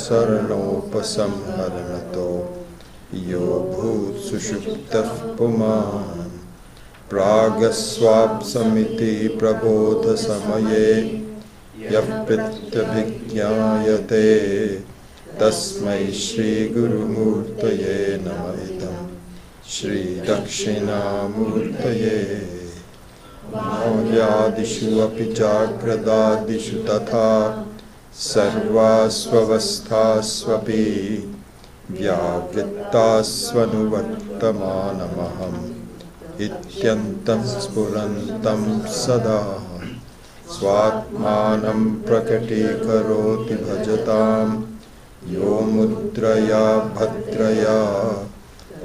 शरणोपसंहरणतो यो भूत् सुषुप्तः पुमान् प्रागस्वाप्समिति प्रबोधसमये यः प्रत्यभिज्ञायते तस्मै श्रीगुरुमूर्तये नमः इदं श्रीदक्षिणामूर्तये मौल्यादिषु अपि जाग्रदादिषु तथा सर्वास्वस्थास्वपि व्यावृत्तास्वनुवर्तमानमहम् इत्यन्तं स्फुरन्तं सदा स्वात्मानं प्रकटीकरोति भजतां यो मुद्रया भद्रया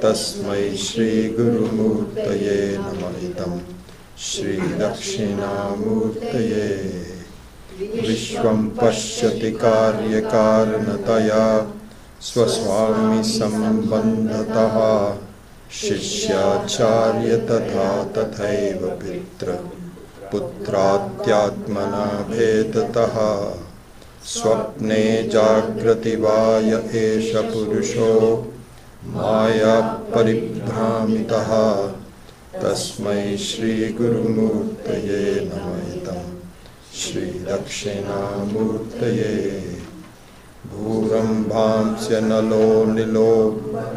तस्मै श्रीगुरुमूर्तये नमः इदं श्रीदक्षिणामूर्तये विश्वं पश्यति कार्यकारणतया स्वस्वामी संबन्धतः शिष्याचार्य तथा तथैव पितृ पुत्रात्यात्मना भेदतः स्वप्ने जागृति वाय एष पुरुषो माया परिभ्रामितः तस्मै श्रीगुरुमूर्तये नमः इदं श्रीदक्षिणामूर्तये भूरम्भांस्य नलो नीलो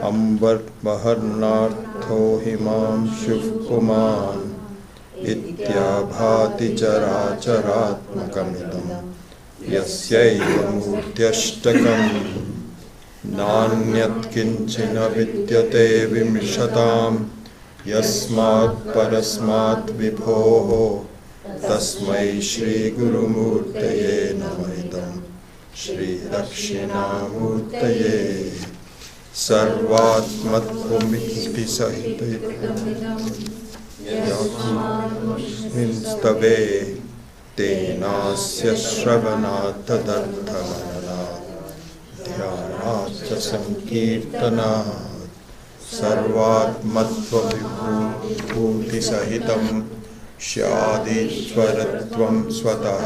अम्बर्महर्नार्थो हिमांशुः पुमान् इत्याभाति चराचरात्मकमिदं यस्यैव मूर्त्यष्टकम् नान्यत्किञ्चिन विद्यते विमृशतां यस्मात् परस्मात् विभोः तस्मै श्रीगुरुमूर्तये नमः इदं श्रीदक्षिणामूर्तये सर्वात्मत्वमिति सहितस्तवे तेनास्य श्रवणात् तदर्थमननात् ध्यानात् च संकीर्तनात् सर्वात्मत्वविभूतिसहितं स्यादीश्वरत्वं स्वतः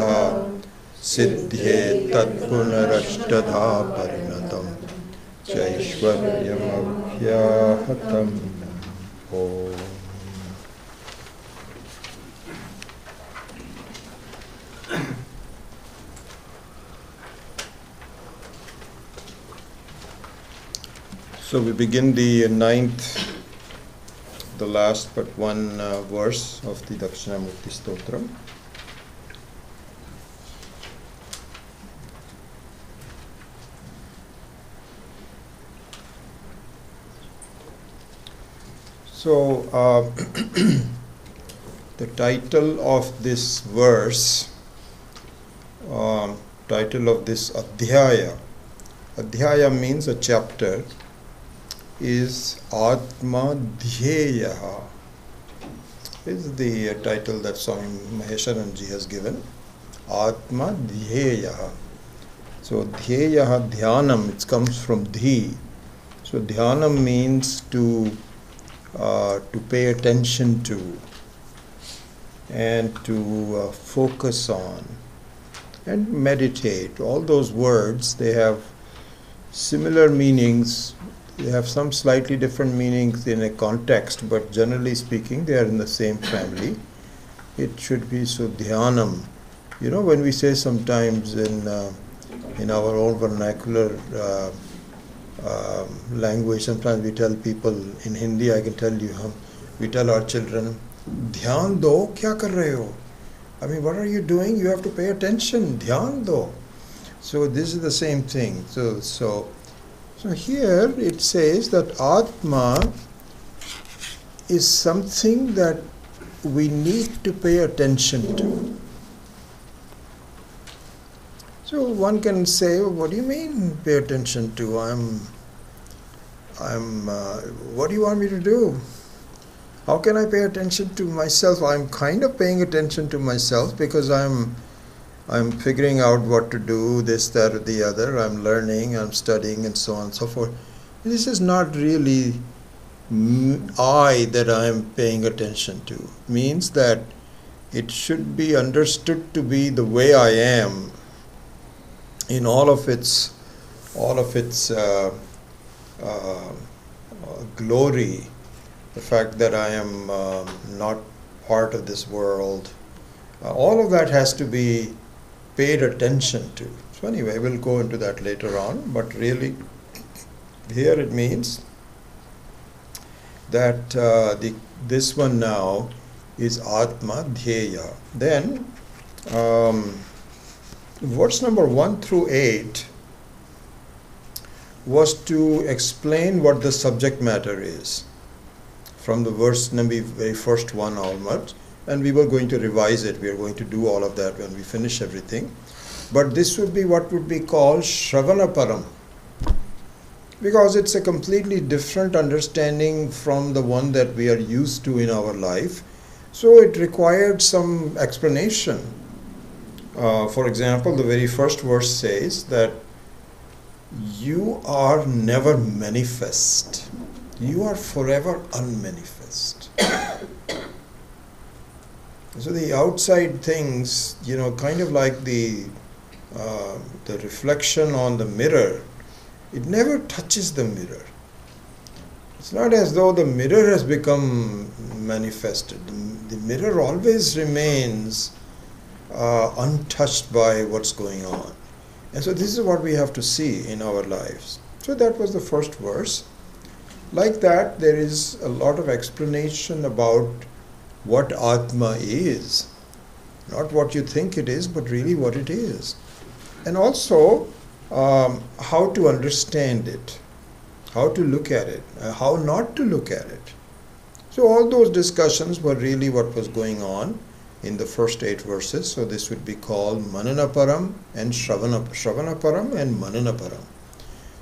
सिद्ध्येत् तत्पुनरष्टधा परिणतं चैश्वर्यमव्याहतम् ओम। So we begin the ninth, the last but one verse of the Dakshinamurti Stotram. So the title of this verse, title of this adhyaya means a chapter, is Atma Dhyeyaha. This is the title that Swami Maheswaranji has given, Atma Dhyeyaha. So Dhyeyaha, Dhyanam, it comes from Dhi. So Dhyanam means to pay attention to and to focus on and meditate. All those words, they have similar meanings. They have some slightly different meanings in a context, but generally speaking, they are in the same family. It should be so dhyanam. You know, when we say sometimes in our own vernacular language, sometimes we tell people in Hindi, I can tell you, we tell our children, dhyan do, kya kar rahe ho? I mean, what are you doing? You have to pay attention, dhyan do. So this is the same thing. So here it says that Atma is something that we need to pay attention to. So one can say, what do you mean pay attention to? What do you want me to do? How can I pay attention to myself? I'm kind of paying attention to myself because I'm figuring out what to do, this, that, or the other. I'm learning, I'm studying, and so on and so forth. This is not really I that I'm paying attention to. Means that it should be understood to be the way I am. in all of its uh, glory, the fact that I am not part of this world, all of that has to be paid attention to. So anyway, we'll go into that later on, but really here it means that this one now is Atma Dhyeya. Then verse number 1 through 8 was to explain what the subject matter is, from the verse number very first one onwards, and we were going to revise it. We are going to do all of that when we finish everything. But this would be what would be called Shravana Param, because it's a completely different understanding from the one that we are used to in our life. So it required some explanation. For example, the very first verse says that you are never manifest. You are forever unmanifest. So the outside things, kind of like the reflection on the mirror, it never touches the mirror. It's not as though the mirror has become manifested. The mirror always remains untouched by what's going on. And so this is what we have to see in our lives. So that was the first verse. Like that, there is a lot of explanation about what Atma is. Not what you think it is, but really what it is. And also how to understand it, how to look at it, how not to look at it. So all those discussions were really what was going on in the first 8 verses. So this would be called Manana Param and Shravana Param and Manana Param.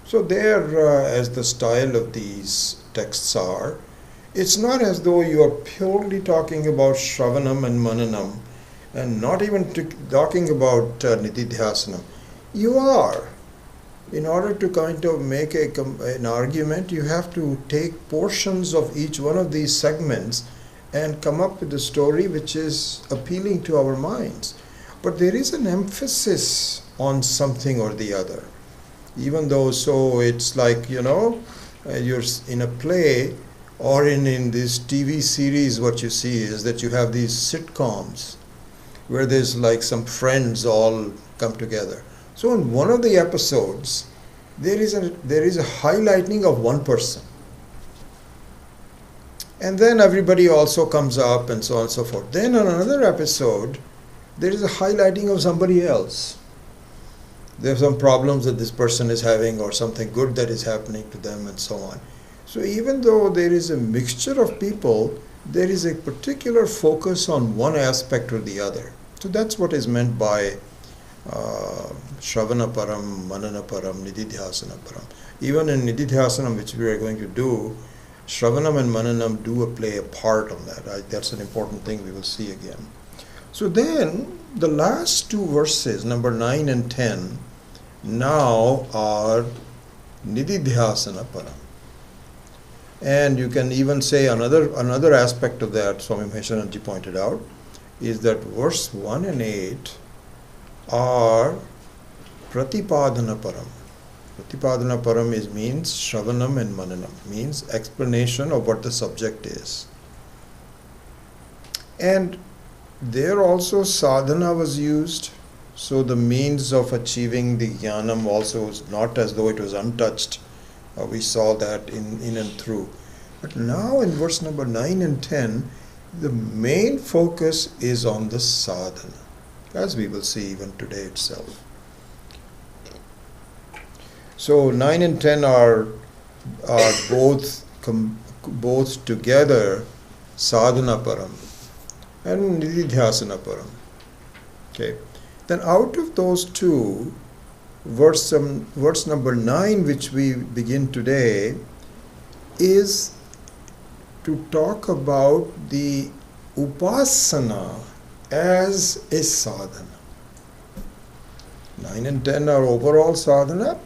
So there, as the style of these texts are, it's not as though you are purely talking about Shravanam and Mananam and not even talking about Nididhyasanam. You are. In order to kind of make an argument, you have to take portions of each one of these segments and come up with a story which is appealing to our minds. But there is an emphasis on something or the other. Even though, so it's like, you're in a play or in this TV series, what you see is that you have these sitcoms where there's like some friends all come together. So in one of the episodes, there is a highlighting of one person. And then everybody also comes up and so on and so forth. Then on another episode, there is a highlighting of somebody else. There are some problems that this person is having or something good that is happening to them and so on. So even though there is a mixture of people, there is a particular focus on one aspect or the other. So that's what is meant by Shravana Param, Manana Param, Nididhyasana Param. Even in Nididhyasanam, which we are going to do, Shravanam and Mananam do play a part on that. That's an important thing we will see again. So then, the last 2 verses, number 9 and 10, now are Nididhyasana Param. And you can even say another aspect of that, Swami Maheshananji pointed out, is that verse 1 and 8 are Pratipadana Param. Pratipadana Param means Shravanam and Mananam, means explanation of what the subject is. And there also sadhana was used, so the means of achieving the jnanam also was not as though it was untouched. We saw that in and through. But now in verse number 9 and 10, the main focus is on the sadhana, as we will see even today itself. So 9 and 10 are both together sadhana param and nididhyasana param. Okay. Then out of those two, verse number 9, which we begin today, is to talk about the upasana as a sadhana. 9 and 10 are overall sadhana,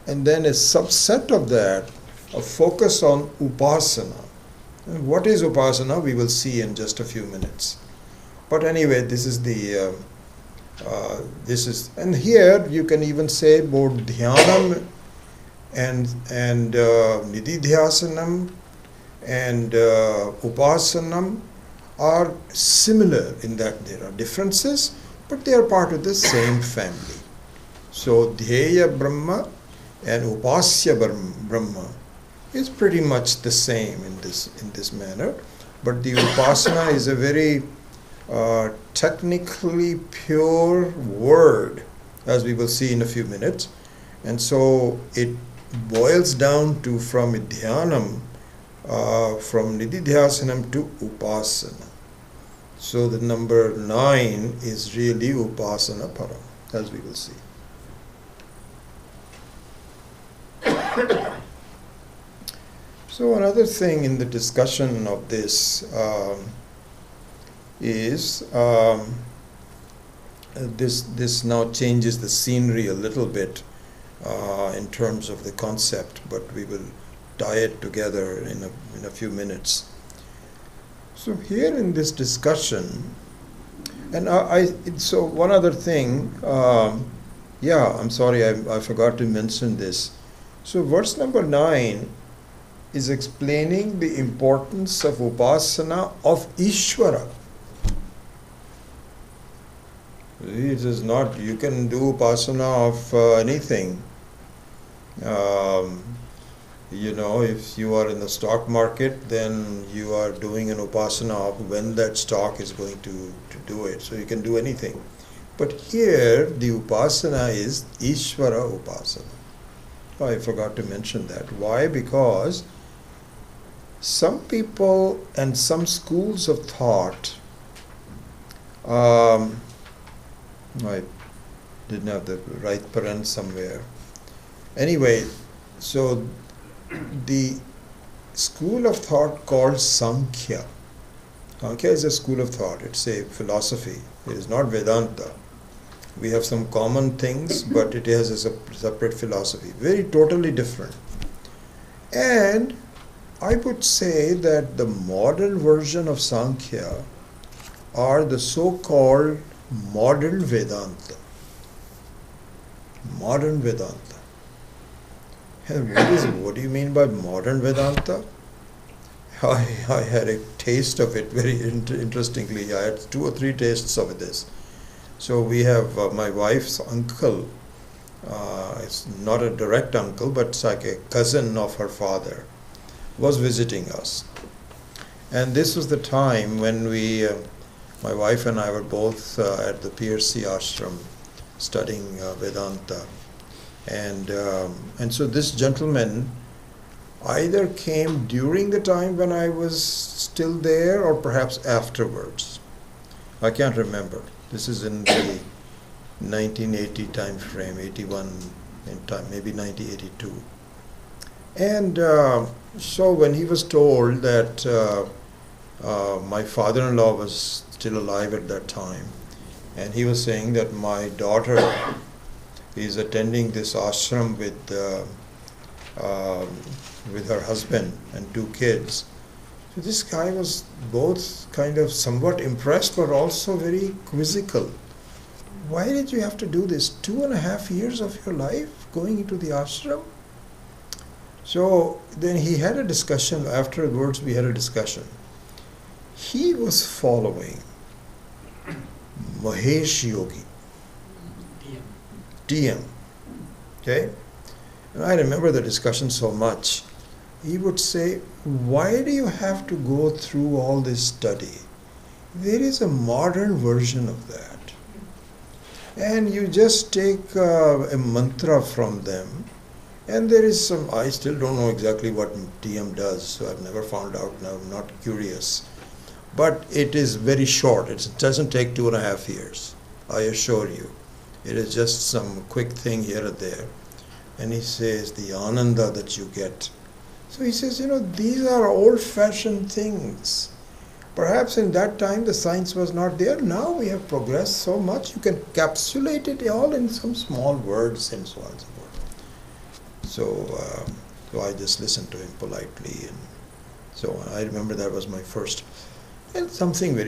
and then a subset of that, a focus on upasana. And what is upasana, we will see in just a few minutes. But anyway, this is the This is, and here you can even say both dhyanam and nididhyasanam and upasanam are similar in that there are differences, but they are part of the same family. So dhyaya brahma and upasya brahma is pretty much the same in this manner, but the upasana is a very technically pure word, as we will see in a few minutes, and so it boils down to from dhyanam, from nididhyasanam to upasana. So the number 9 is really upasana param, as we will see. So another thing in the discussion of this is this now changes the scenery a little bit in terms of the concept, but we will tie it together in a few minutes. So here in this discussion, and so one other thing, I'm sorry, I forgot to mention this. So verse number 9 is explaining the importance of upasana of Ishvara. It is not, you can do upasana of anything. If you are in the stock market, then you are doing an upasana of when that stock is going to do it. So you can do anything. But here, the upasana is Ishvara upasana. I forgot to mention that. Why? Because some people and some schools of thought, I didn't have the right parent somewhere. Anyway, so the school of thought called Sankhya. Sankhya is a school of thought. It's a philosophy. It is not Vedanta. We have some common things, but it has a separate philosophy. Very totally different. And I would say that the modern version of Sankhya are the so-called modern Vedanta. Modern Vedanta. And what do you mean by modern Vedanta? I had a taste of it very interestingly. I had 2 or 3 tastes of this. So we have my wife's uncle. It's not a direct uncle, but it's like a cousin of her father, was visiting us. And this was the time when my wife and I were both at the PRC ashram studying Vedanta. And so this gentleman either came during the time when I was still there or perhaps afterwards. I can't remember. This is in the 1980 time frame, 81 in time, maybe 1982. And so when he was told that my father-in-law was still alive at that time, and he was saying that my daughter is attending this ashram with her husband and 2 kids. So this guy was both kind of somewhat impressed but also very quizzical. Why did you have to do this? 2.5 years of your life going into the ashram? So then he had a discussion. Afterwards we had a discussion. He was following Mahesh Yogi. TM. Okay? And I remember the discussion so much. He would say, why do you have to go through all this study? There is a modern version of that. And you just take a mantra from them. And there is some, I still don't know exactly what TM does, so I've never found out now, I'm not curious. But it is very short. It doesn't take 2.5 years, I assure you. It is just some quick thing here or there. And he says, the ananda that you get. So he says, these are old-fashioned things. Perhaps in that time the science was not there. Now we have progressed so much, you can encapsulate it all in some small words and so on and so forth. So I just listened to him politely and so on. I remember that was my first. And something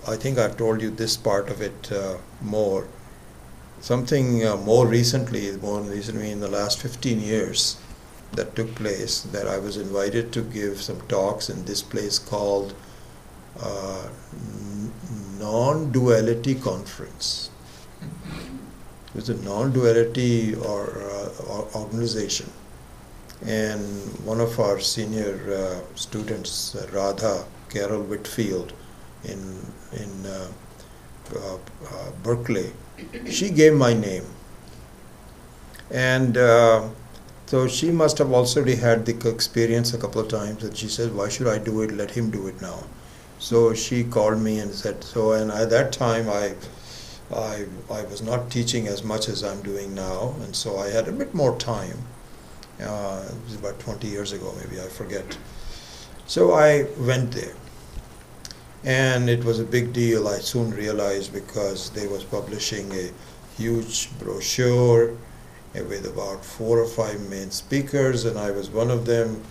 I think I've told you this part of it more. something more recently in the last 15 years that took place, that I was invited to give some talks in this place called Non-Duality Conference. It was a non-duality organization, and one of our senior students, Radha Carol Whitfield, in Berkeley, she gave my name, and so she must have already had the experience a couple of times, and she said, "Why should I do it? Let him do it now." So she called me and said so, and at that time I was not teaching as much as I'm doing now, and so I had a bit more time. It was about 20 years ago, maybe, I forget. So I went there, and it was a big deal. I soon realized, because they was publishing a huge brochure with about 4 or 5 main speakers, and I was one of them,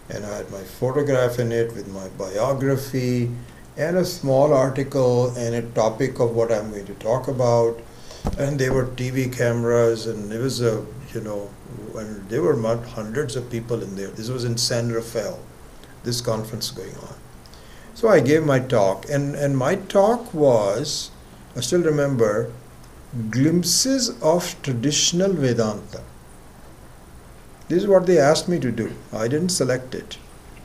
and I had my photograph in it with my biography and a small article and a topic of what I'm going to talk about. And there were TV cameras, and it was and there were hundreds of people in there. This was in San Rafael, this conference going on. So I gave my talk, and my talk was, I still remember, glimpses of traditional Vedanta. This is what they asked me to do. I didn't select it.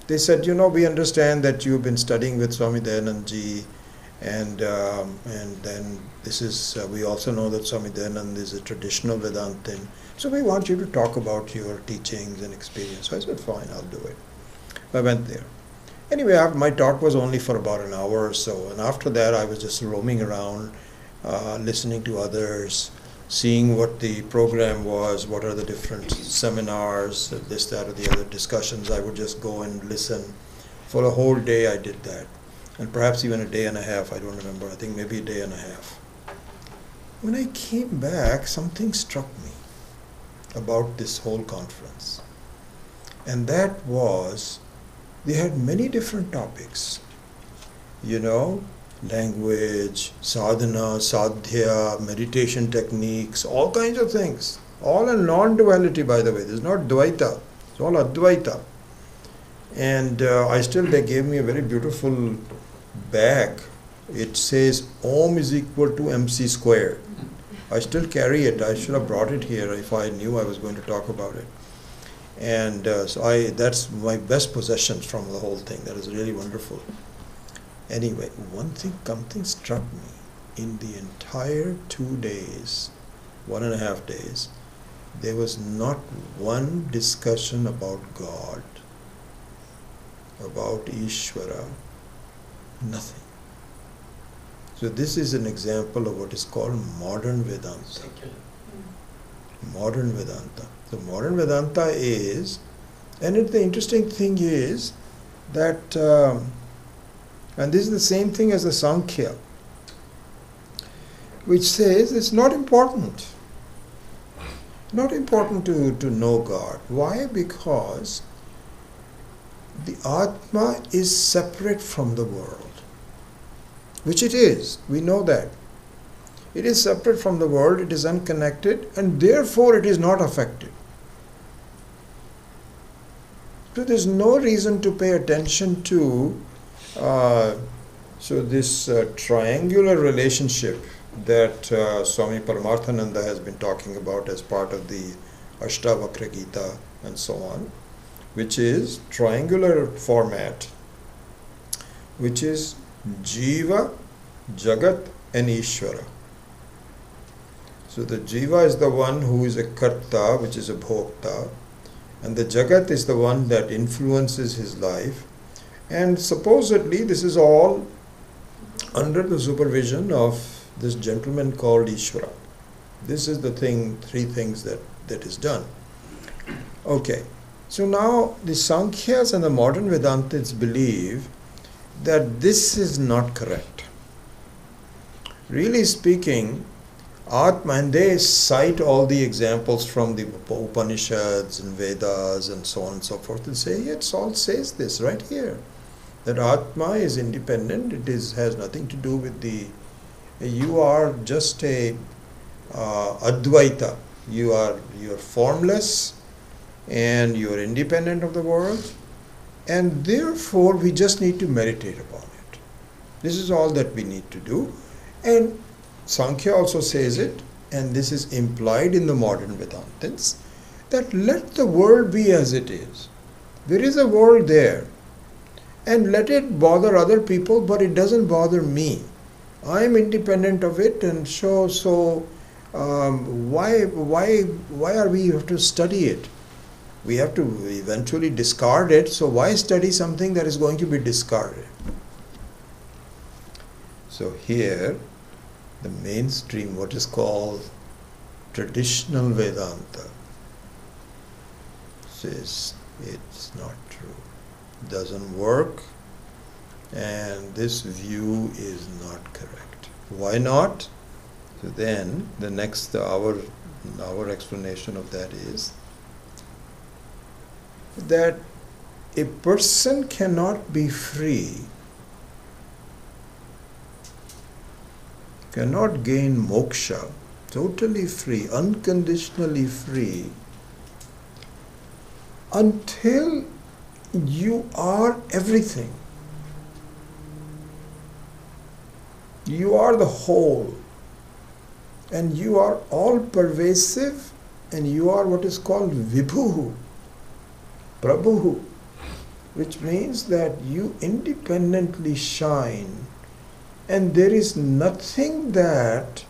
They said, we understand that you've been studying with Swami Dayanand Ji, and then this is, we also know that Swami Dayanand is a traditional Vedantin. So we want you to talk about your teachings and experience. So I said, fine, I'll do it. I went there. Anyway, my talk was only for about an hour or so, and after that I was just roaming around, listening to others, seeing what the program was, what are the different seminars, this, that, or the other discussions. I would just go and listen. For a whole day I did that, and perhaps even a day and a half, I don't remember, I think maybe a day and a half. When I came back, something struck me about this whole conference, and that was, they had many different topics, language, sadhana, sadhya, meditation techniques, all kinds of things. All in non-duality, by the way. This is not Dvaita, it's all Advaita. And they gave me a very beautiful bag. It says Om is equal to MC squared. I still carry it. I should have brought it here if I knew I was going to talk about it. And that's my best possessions from the whole thing. That is really wonderful. Anyway, something struck me. In the entire 2 days, 1.5 days, there was not one discussion about God, about Ishvara, nothing. So this is an example of what is called modern Vedanta. Modern Vedanta. So modern Vedanta is, and the interesting thing is that, and this is the same thing as the Sankhya, which says it's not important. Not important to know God. Why? Because the Atma is separate from the world, which it is. We know that. It is separate from the world, it is unconnected, and therefore it is not affected. So there is no reason to pay attention to this triangular relationship that Swami Paramarthananda has been talking about as part of the Ashtavakra Gita and so on, which is triangular format, which is Jiva, Jagat and Ishvara. So the Jiva is the one who is a Karta, which is a Bhokta, and the Jagat is the one that influences his life, and supposedly this is all under the supervision of this gentleman called Ishvara. This is the thing, 3 things that is done. Okay, so now the Sankhyas and the modern Vedantists believe that this is not correct. Really speaking, Atma, and they cite all the examples from the Upanishads and Vedas and so on and so forth, and say, it all says this right here, that Atma is independent, has nothing to do with you are just a Advaita. You are formless and you are independent of the world, and therefore we just need to meditate upon it. This is all that we need to do. And Sankhya also says it, and this is implied in the modern Vedantins, that let the world be as it is. There is a world there, and let it bother other people, but it doesn't bother me. I am independent of it, and why are we have to study it? We have to eventually discard it, so why study something that is going to be discarded? So here, the mainstream, what is called traditional Vedanta, says it's not true, it doesn't work, and this view is not correct. Why not? So then the next our explanation of that is that a person cannot be free, cannot gain moksha, totally free, unconditionally free, until you are everything. You are the whole, and you are all pervasive, and you are what is called Vibhuhu, Prabhuhu, which means that you independently shine, and there is nothing that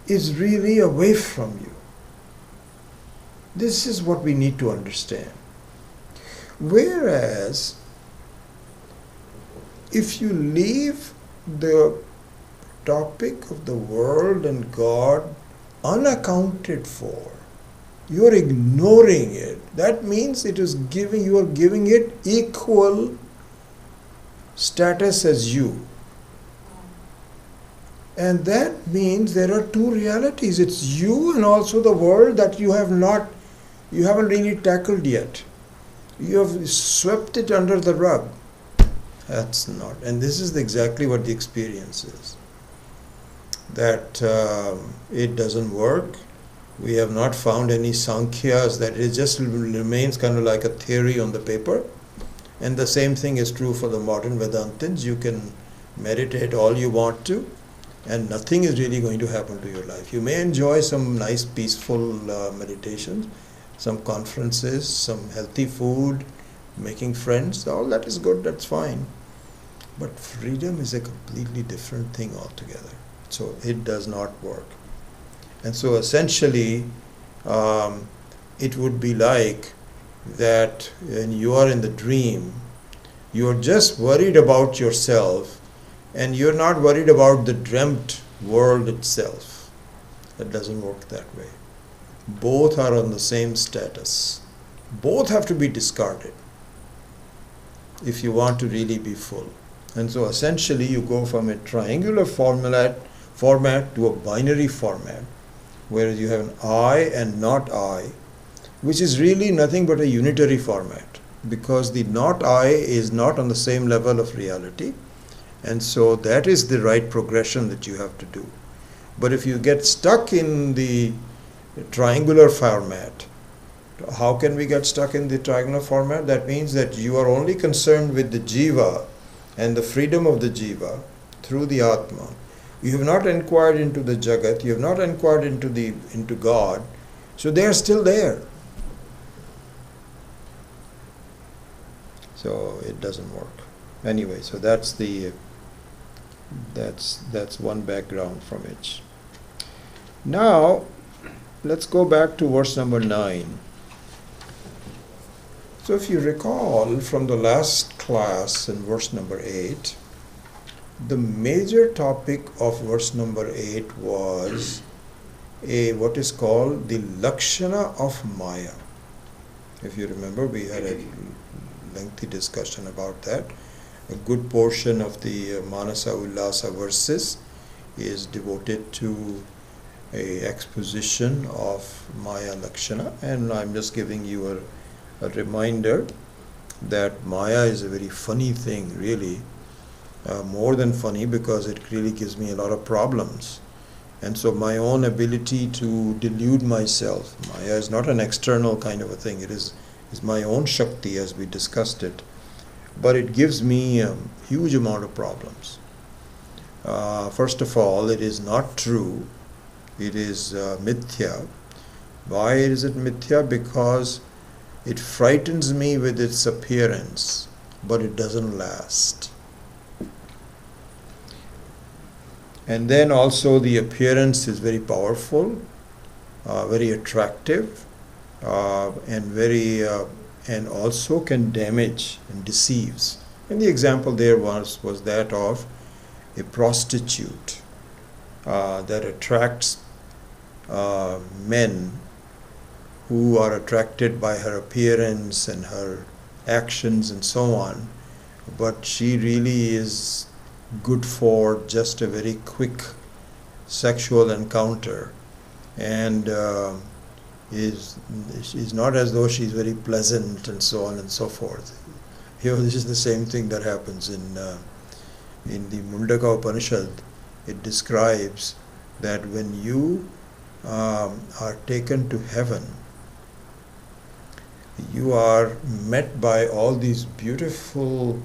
is really away from you. This is what we need to understand. Whereas, if you leave the topic of the world and God unaccounted for, you are ignoring it. That means you are giving it equal status as you. And that means there are two realities. It's you and also the world that you haven't really tackled yet. You have swept it under the rug. That's not. And this is exactly what the experience is. That it doesn't work. We have not found any Sankhyas, that it just remains kind of like a theory on the paper. And the same thing is true for the modern Vedantins. You can meditate all you want to, and nothing is really going to happen to your life. You may enjoy some nice peaceful meditations, some conferences, some healthy food, making friends, all that is good, that's fine. But freedom is a completely different thing altogether. So it does not work. And so essentially, it would be like that when you are in the dream, you are just worried about yourself, and you're not worried about the dreamt world itself. That doesn't work that way. Both are on the same status. Both have to be discarded if you want to really be full. And so essentially you go from a triangular format to a binary format, whereas you have an I and not I, which is really nothing but a unitary format, because the not I is not on the same level of reality. And so that is the right progression that you have to do. But if you get stuck in the triangular format, how can we get stuck in the triangular format? That means that you are only concerned with the jiva and the freedom of the jiva through the Atma. You have not inquired into the Jagat, you have not inquired into God, so they are still there. So it doesn't work. Anyway, so that's one background from it. Now, let's go back to verse number 9. So if you recall from the last class in verse number 8, the major topic of verse number 8 was what is called the Lakshana of Maya. If you remember, we had a lengthy discussion about that. A good portion of the Manasa Ullasa verses is devoted to a exposition of Maya Lakshana, and I'm just giving you a reminder that Maya is a very funny thing, really, more than funny, because it really gives me a lot of problems. And so my own ability to delude myself, Maya is not an external kind of a thing, it is my own Shakti as we discussed it. But it gives me a huge amount of problems. First of all, it is not true. It is mithya. Why is it mithya? Because it frightens me with its appearance, but it doesn't last. And then also the appearance is very powerful, very attractive, and also can damage and deceives. And the example there was that of a prostitute that attracts men who are attracted by her appearance and her actions and so on, but she really is good for just a very quick sexual encounter, and is not as though she's very pleasant and so on and so forth. This is the same thing that happens in the Mundaka Upanishad. It describes that when you are taken to heaven, you are met by all these beautiful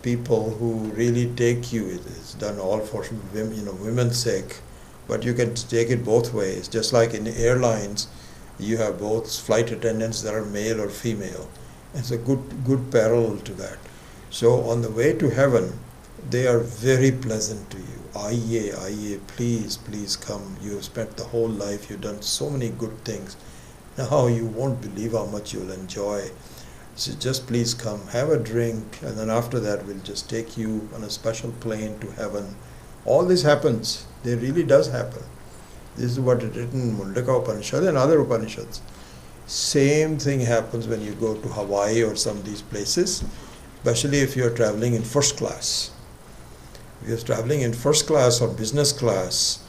people who really take you. It's done all for women's sake, but you can take it both ways. Just like in airlines, you have both flight attendants that are male or female. It's a good parallel to that. So on the way to heaven, they are very pleasant to you. Aiye, please come. You have spent the whole life, you've done so many good things. Now you won't believe how much you'll enjoy. So just please come, have a drink, and then after that we'll just take you on a special plane to heaven. All this happens. It really does happen. This is what is written in Mundaka Upanishad and other Upanishads. Same thing happens when you go to Hawaii or some of these places, especially if you're traveling in first class. If you're traveling in first class or business class,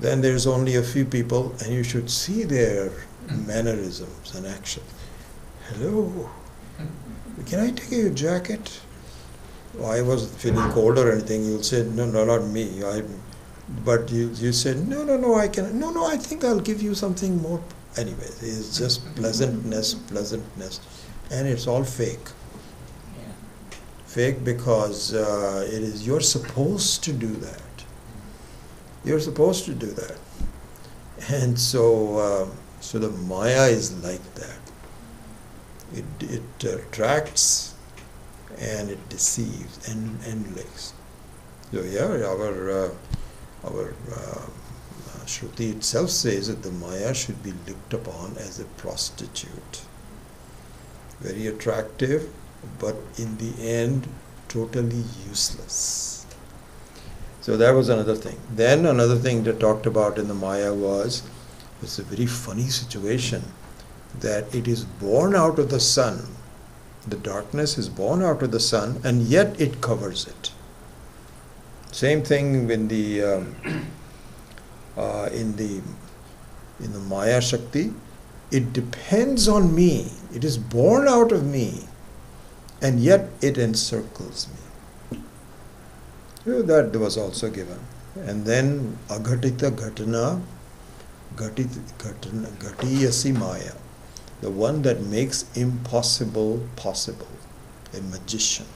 then there's only a few people, and you should see their mannerisms and action. Hello, can I take your jacket? I wasn't feeling cold or anything. You'll say, no, not me. But you said, no, I can. No, I think I'll give you something more. Anyway, it's just pleasantness, and it's all fake. Yeah. Fake because you're supposed to do that. You're supposed to do that, and so the Maya is like that. It attracts and it deceives and likes. So yeah, our Shruti itself says that the Maya should be looked upon as a prostitute. Very attractive, but in the end, totally useless. So that was another thing. Then another thing that talked about in the Maya was, it's a very funny situation, that it is born out of the sun. The darkness is born out of the sun, and yet it covers it. Same thing in the Maya Shakti. It depends on me. It is born out of me, and yet it encircles me. So that was also given. And then Aghatita Ghatana, Ghatiyasi Maya, the one that makes impossible possible, a magician,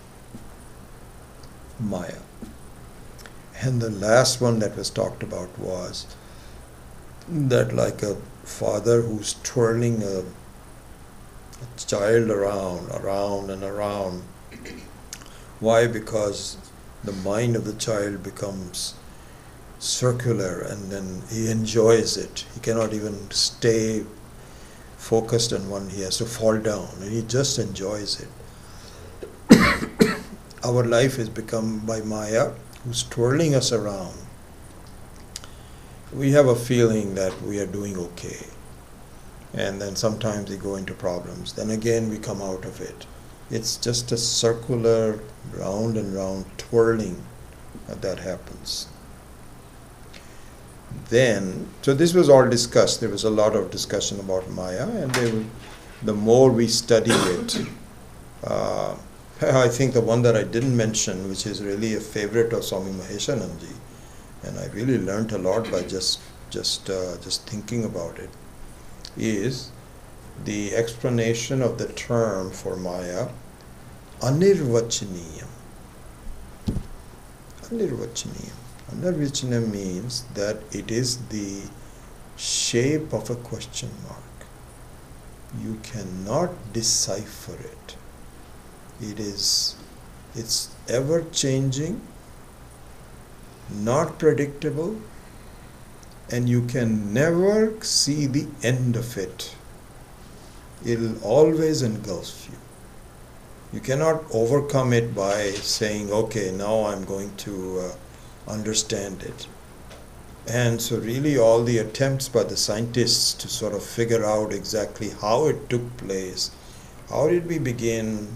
Maya. And the last one that was talked about was that, like a father who's twirling a child around and around. Why? Because the mind of the child becomes circular, and then he enjoys it. He cannot even stay focused on one. He has to fall down, and he just enjoys it. Our life is become by Maya, who's twirling us around. We have a feeling that we are doing okay, and then sometimes we go into problems. Then again we come out of it. It's just a circular, round and round twirling that happens. Then, so this was all discussed. There was a lot of discussion about Maya, and the more we study it, I think the one that I didn't mention, which is really a favorite of Swami Maheshananji, and I really learnt a lot by just thinking about it, is the explanation of the term for Maya, anirvachaniyam. Anirvachaniyam. Anirvachaniyam means that it is the shape of a question mark. You cannot decipher it. It's ever changing, not predictable, and you can never see the end of it. It'll always engulf you. You cannot overcome it by saying, okay, now I'm going to understand it. And so really all the attempts by the scientists to sort of figure out exactly how it took place, how did we begin,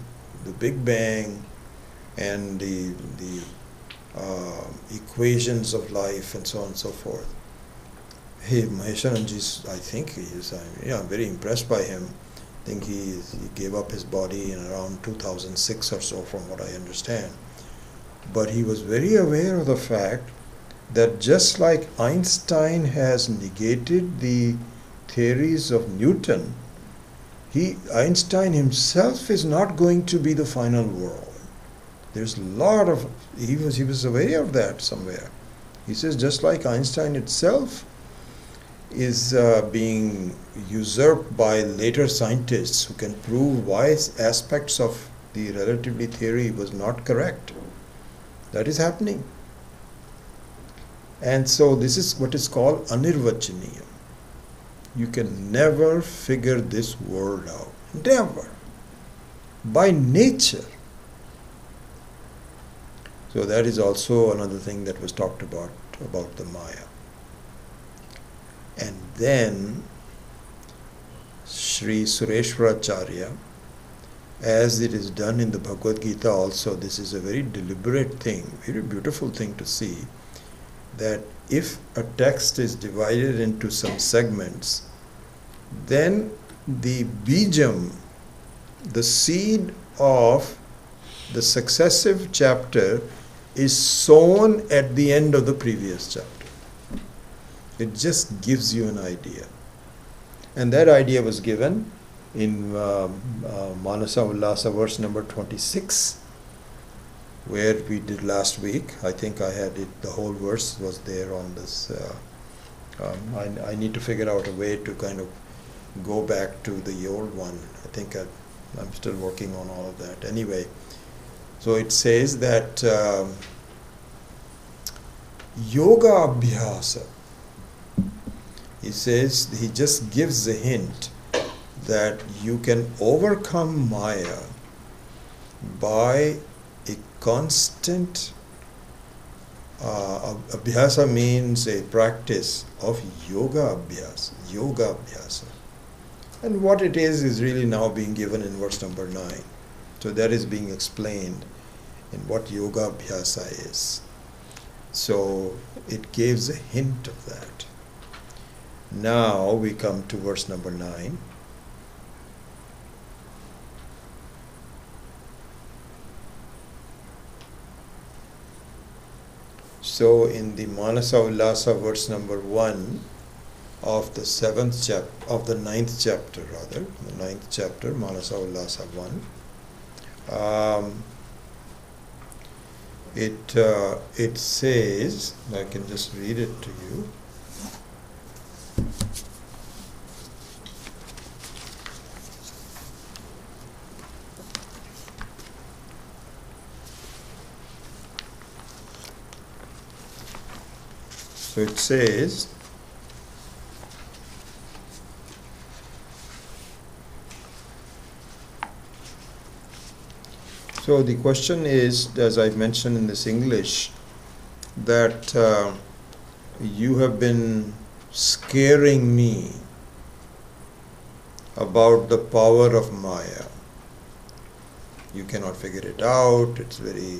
the Big Bang, and the equations of life, and so on and so forth. Hey, Maheshananji, I think he is, I'm very impressed by him. I think he gave up his body in around 2006 or so, from what I understand. But he was very aware of the fact that just like Einstein has negated the theories of Newton, Einstein himself is not going to be the final world. There's a lot of, he was aware of that somewhere. He says just like Einstein itself is being usurped by later scientists who can prove why aspects of the relativity theory was not correct. That is happening. And so this is what is called anirvachaniyam. You can never figure this world out. Never. By nature. So that is also another thing that was talked about the Maya. And then Sri Sureshwaracharya, as it is done in the Bhagavad Gita also, this is a very deliberate thing, very beautiful thing to see, that if a text is divided into some segments, then the bijam, the seed of the successive chapter, is sown at the end of the previous chapter. It just gives you an idea. And that idea was given in Manasa Ullasa verse number 26, where we did last week. I think I had it, the whole verse was there on this. I need to figure out a way to kind of go back to the old one. I think I'm still working on all of that. Anyway, so it says that yoga abhyasa. He says, he just gives a hint that you can overcome Maya by a constant, abhyasa means a practice of yoga abhyasa. And what it is really now being given in verse number 9. So that is being explained in what yoga abhyasa is. So it gives a hint of that. Now we come to verse number 9. So in the Manasa Ullasa verse number 1 of the 7th chapter, of the 9th chapter rather, the 9th chapter, Manasa Ullasa 1, it says, I can just read it to you. So it says, so the question is, as I mentioned in this English, that you have been scaring me about the power of Maya. You cannot figure it out, it's very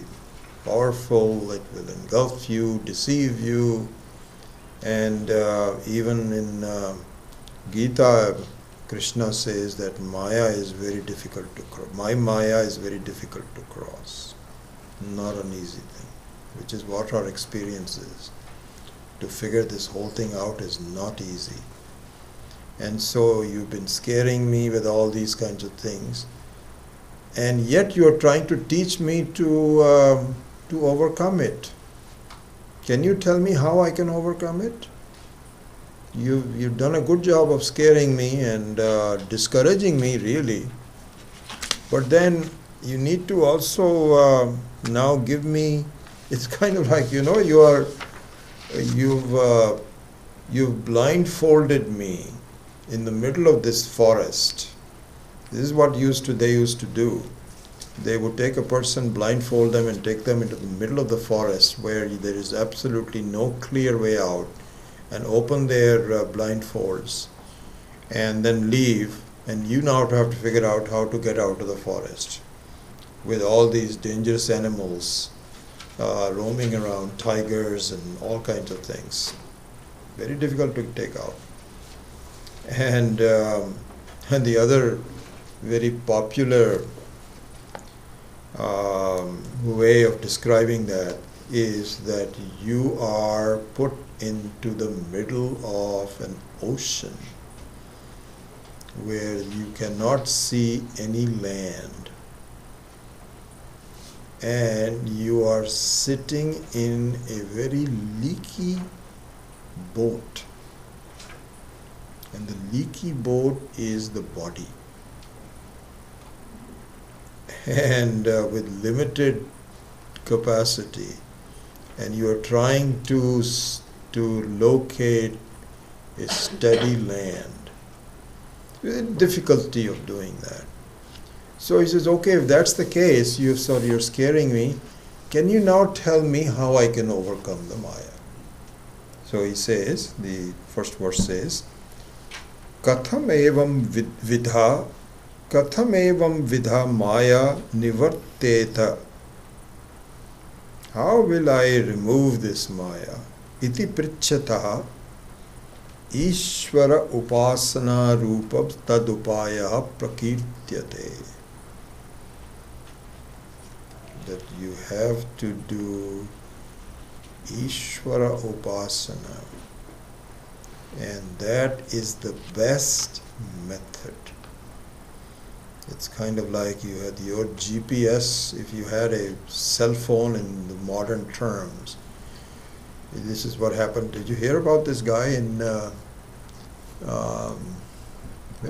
powerful, it will engulf you, deceive you. And even in Gita, Krishna says that Maya is very difficult to cross. My Maya is very difficult to cross. Not an easy thing, which is what our experience is. to figure this whole thing out is not easy. And so you've been scaring me with all these kinds of things, and yet you're trying to teach me to overcome it. Can you tell me how I can overcome it? You've done a good job of scaring me and discouraging me, really. But then you need to also now give me. It's kind of like, you've blindfolded me in the middle of this forest. This is what they used to do. They would take a person, blindfold them, and take them into the middle of the forest where there is absolutely no clear way out, and open their blindfolds, and then leave, and you now have to figure out how to get out of the forest with all these dangerous animals roaming around, tigers and all kinds of things. Very difficult to take out. And the other very popular way of describing that is that you are put into the middle of an ocean where you cannot see any land, and you are sitting in a very leaky boat, and the leaky boat is the body, and with limited capacity, and you are trying to locate a steady land. The difficulty of doing that. So he says, okay, if that's the case, you're scaring me. Can you now tell me how I can overcome the Maya? So he says, the first verse says, Katham evam vidha Maya nivarteta. How will I remove this Maya? Iti prichataha Ishvara upasana rupam tadupaya prakirtyate. That you have to do Ishvara upasana, and that is the best method. It's kind of like you had your GPS, if you had a cell phone in the modern terms. This is what happened. Did you hear about this guy in, where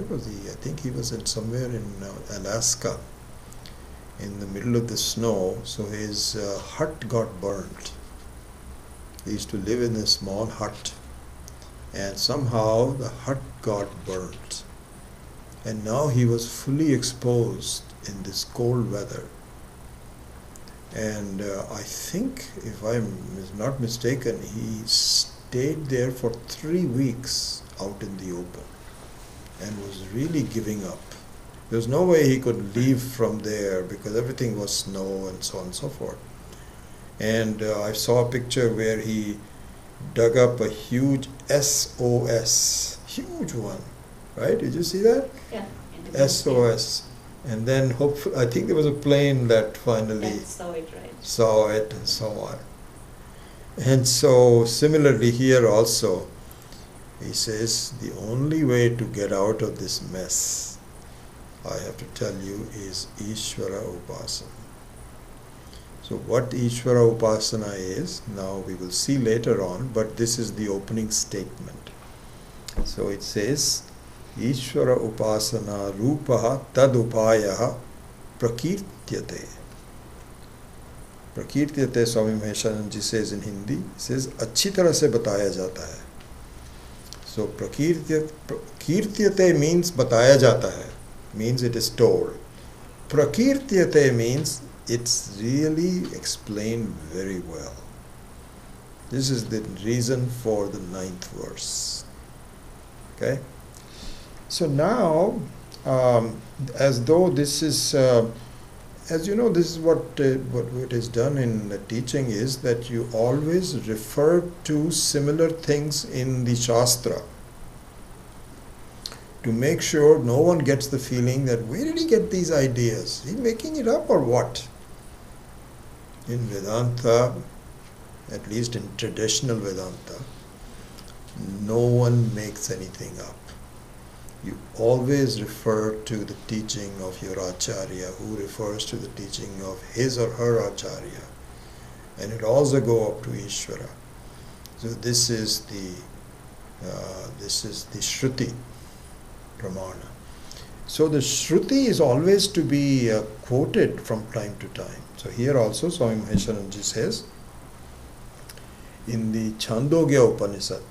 was he? I think he was somewhere in Alaska, in the middle of the snow, so his hut got burnt. He used to live in a small hut, and somehow the hut got burnt. And now he was fully exposed in this cold weather. And I think, if I'm not mistaken, he stayed there for 3 weeks out in the open and was really giving up. There was no way he could leave from there because everything was snow and so on and so forth. And I saw a picture where he dug up a huge SOS, huge one, right? Did you see that? Yeah. SOS. And then hopefully, I think there was a plane that finally saw it, right? Saw it and so on. And so similarly here also, he says the only way to get out of this mess, I have to tell you, is Ishvara Upasana. So what Ishvara Upasana is, now we will see later on, but this is the opening statement. So it says, Ishvara Upasana Rupaha Tadupayaha Prakirtyate. Prakirtyate, Swami Maheshanand ji says in Hindi, he says, अच्छी तरह से बताया जाता है. So Prakirtyate means बताया जाता है, means it is told. Prakirtyate means it's really explained very well. This is the reason for the 9th verse. Okay? So now, as though this is, as you know, this is what is done in the teaching is that you always refer to similar things in the Shastra to make sure no one gets the feeling that where did he get these ideas? Is he making it up or what? In Vedanta, at least in traditional Vedanta, No one makes anything up. You always refer to the teaching of your Acharya, who refers to the teaching of his or her Acharya. And it also go up to Ishvara. So this is the Shruti Pramana. So the Shruti is always to be quoted from time to time. So here also Swami Maheswaranji says, in the Chandogya Upanishad,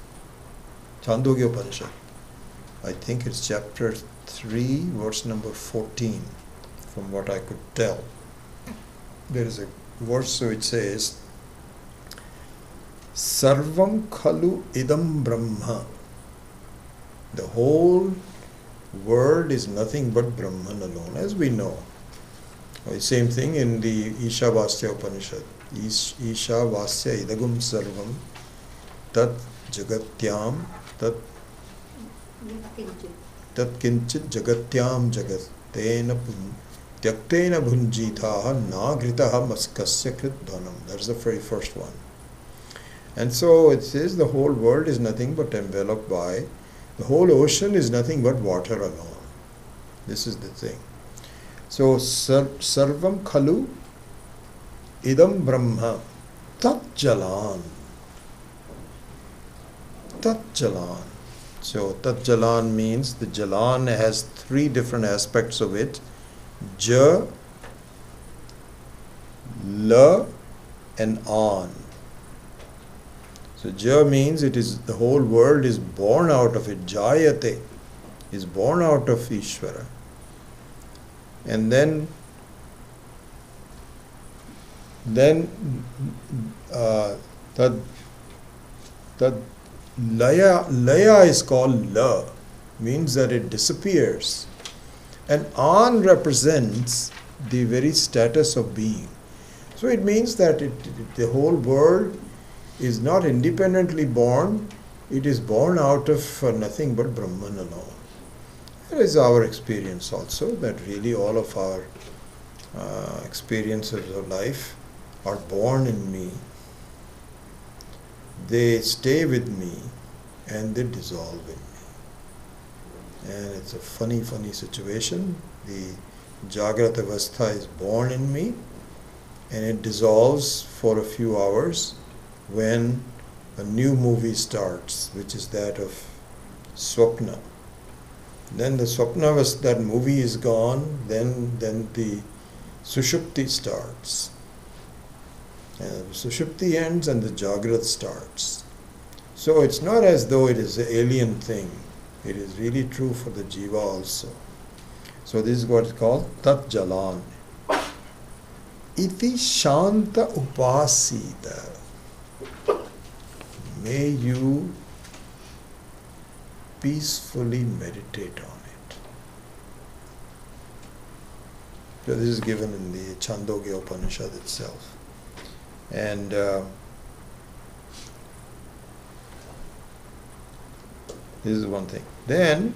I think it's chapter 3, verse number 14, from what I could tell. There is a verse which says, Sarvam Khalu Idam Brahma. The whole world is nothing but Brahman alone, as we know. Same thing in the Ishavasya Upanishad. Ishavasya idagum sarvam tat jagatyam tat kinchit jagatyam jagat tyaktena bhunjitaha nagritaha maskasya krit dhanam. That's the very first one. And so it says the whole world is nothing but enveloped by, the whole ocean is nothing but water alone. This is the thing. So sarvam khalu idam brahma tat jalan. So tat jalan means the jalan has three different aspects of it: ja, la, and an. So ja means it is the whole world is born out of it. Jayate is born out of Ishvara. And then that laya is called la, means that it disappears. And an represents the very status of being. So it means that the whole world is not independently born, it is born out of nothing but Brahman alone. It is our experience also, that really all of our experiences of life are born in me. They stay with me and they dissolve in me. And it's a funny situation. The Jagrat Avastha is born in me and it dissolves for a few hours when a new movie starts, which is that of Swapna. Then the Swapna was, that movie is gone, then the Sushupti starts. And the Sushupti ends and the Jagrat starts. So it's not as though it is an alien thing. It is really true for the Jiva also. So this is what is called Tat Jalan. Iti Shanta Upasita. May you peacefully meditate on it. So this is given in the Chandogya Upanishad itself. And this is one thing. Then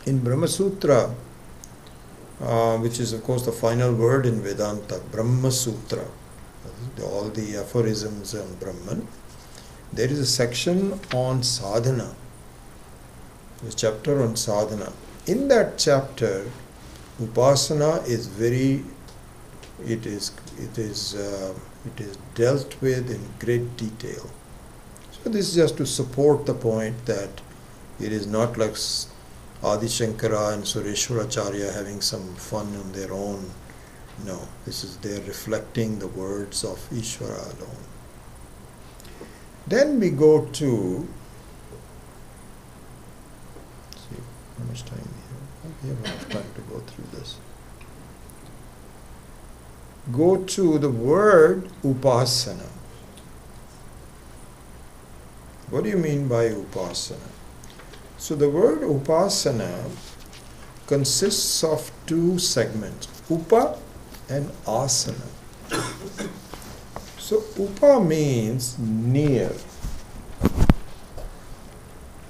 in Brahma Sutra, which is of course the final word in Vedanta, Brahma Sutra, all the aphorisms on Brahman, there is a section on sadhana, a chapter on sadhana. In that chapter, upasana is it is dealt with in great detail. So this is just to support the point that it is not like Adi Shankara and Sureshwaracharya having some fun on their own. No, this is they're reflecting the words of Ishvara alone. Then we go to, see how much time we have. We have enough time to go through this. Go to the word upasana. What do you mean by upasana? So the word upasana consists of two segments, upa and asana. So upa means near,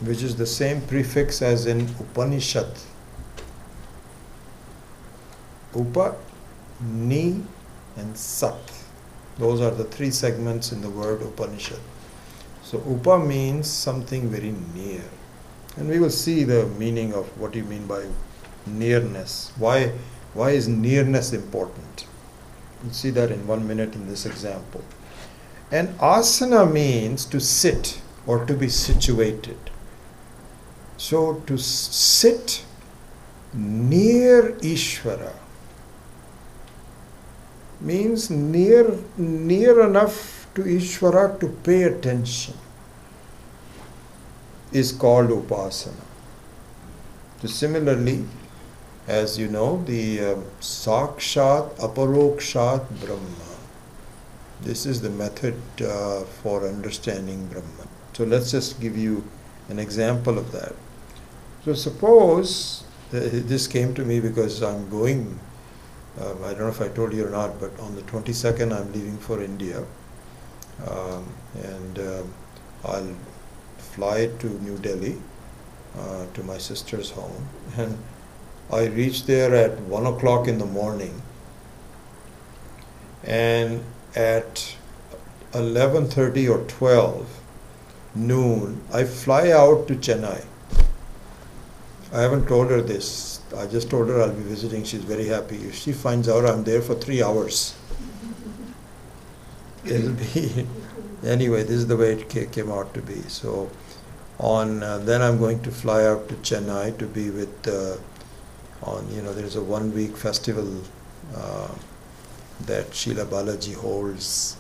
which is the same prefix as in Upanishad. Upa, ni, and sat. Those are the three segments in the word Upanishad. So upa means something very near. And we will see the meaning of what you mean by nearness. Why is nearness important? We'll see that in 1 minute in this example. And asana means to sit or to be situated. So to sit near Ishvara means near enough to Ishvara to pay attention is called upasana. So similarly, as you know, the Sakshat Aparokshat Brahma. This is the method for understanding Brahman. So let's just give you an example of that. So suppose, this came to me because I'm going, I don't know if I told you or not, but on the 22nd I'm leaving for India. And I'll fly to New Delhi, to my sister's home. And I reach there at 1 o'clock in the morning. And at 11:30 or 12 noon, I fly out to Chennai. I haven't told her this. I just told her I'll be visiting. She's very happy. If she finds out I'm there for 3 hours, it'll be... Anyway, this is the way it came out to be. So then I'm going to fly out to Chennai to be with, there's a 1-week festival that Srila Balaji holds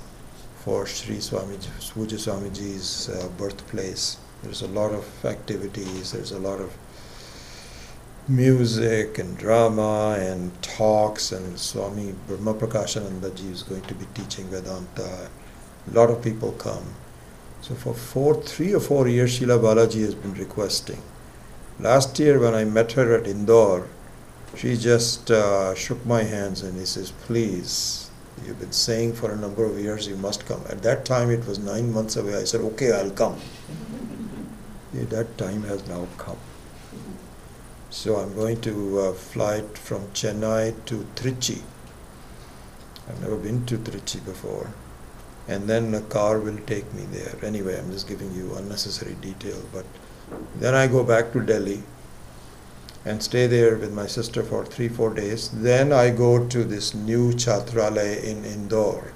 for Sri Swamiji, Puja Swamiji's birthplace. There's a lot of activities, there's a lot of music and drama and talks, and Swami Brahma Prakashanandaji is going to be teaching Vedanta. A lot of people come. So for 3 or 4 years, Srila Balaji has been requesting. Last year when I met her at Indore, she just shook my hands and he says, please, you've been saying for a number of years you must come. At that time it was 9 months away. I said, okay, I'll come. That time has now come. So I'm going to fly from Chennai to Trichy. I've never been to Trichy before. And then a car will take me there. Anyway, I'm just giving you unnecessary detail. But then I go back to Delhi and stay there with my sister for 3-4 days. Then I go to this new Chhatralaya in Indore,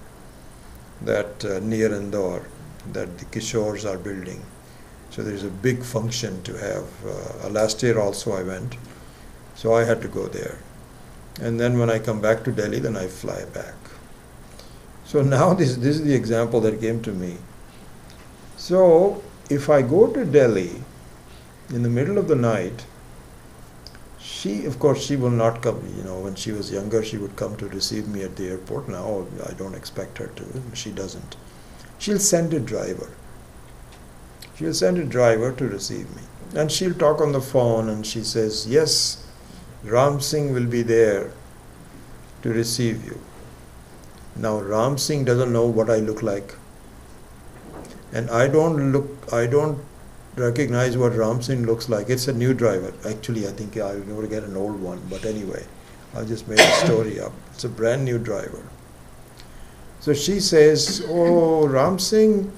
that near Indore, that the Kishores are building. So there is a big function to have. Last year also I went, so I had to go there. And then when I come back to Delhi, then I fly back. So now this is the example that came to me. So if I go to Delhi in the middle of the night, of course she will not come. When she was younger, she would come to receive me at the airport. Now I don't expect her to. She doesn't. She'll send a driver. She'll send a driver to receive me. And she'll talk on the phone and she says, yes, Ram Singh will be there to receive you. Now Ram Singh doesn't know what I look like. And I don't recognize what Ram Singh looks like. It's a new driver. Actually, I think I'll never get an old one. But anyway, I just made a story up. It's a brand new driver. So she says, oh, Ram Singh,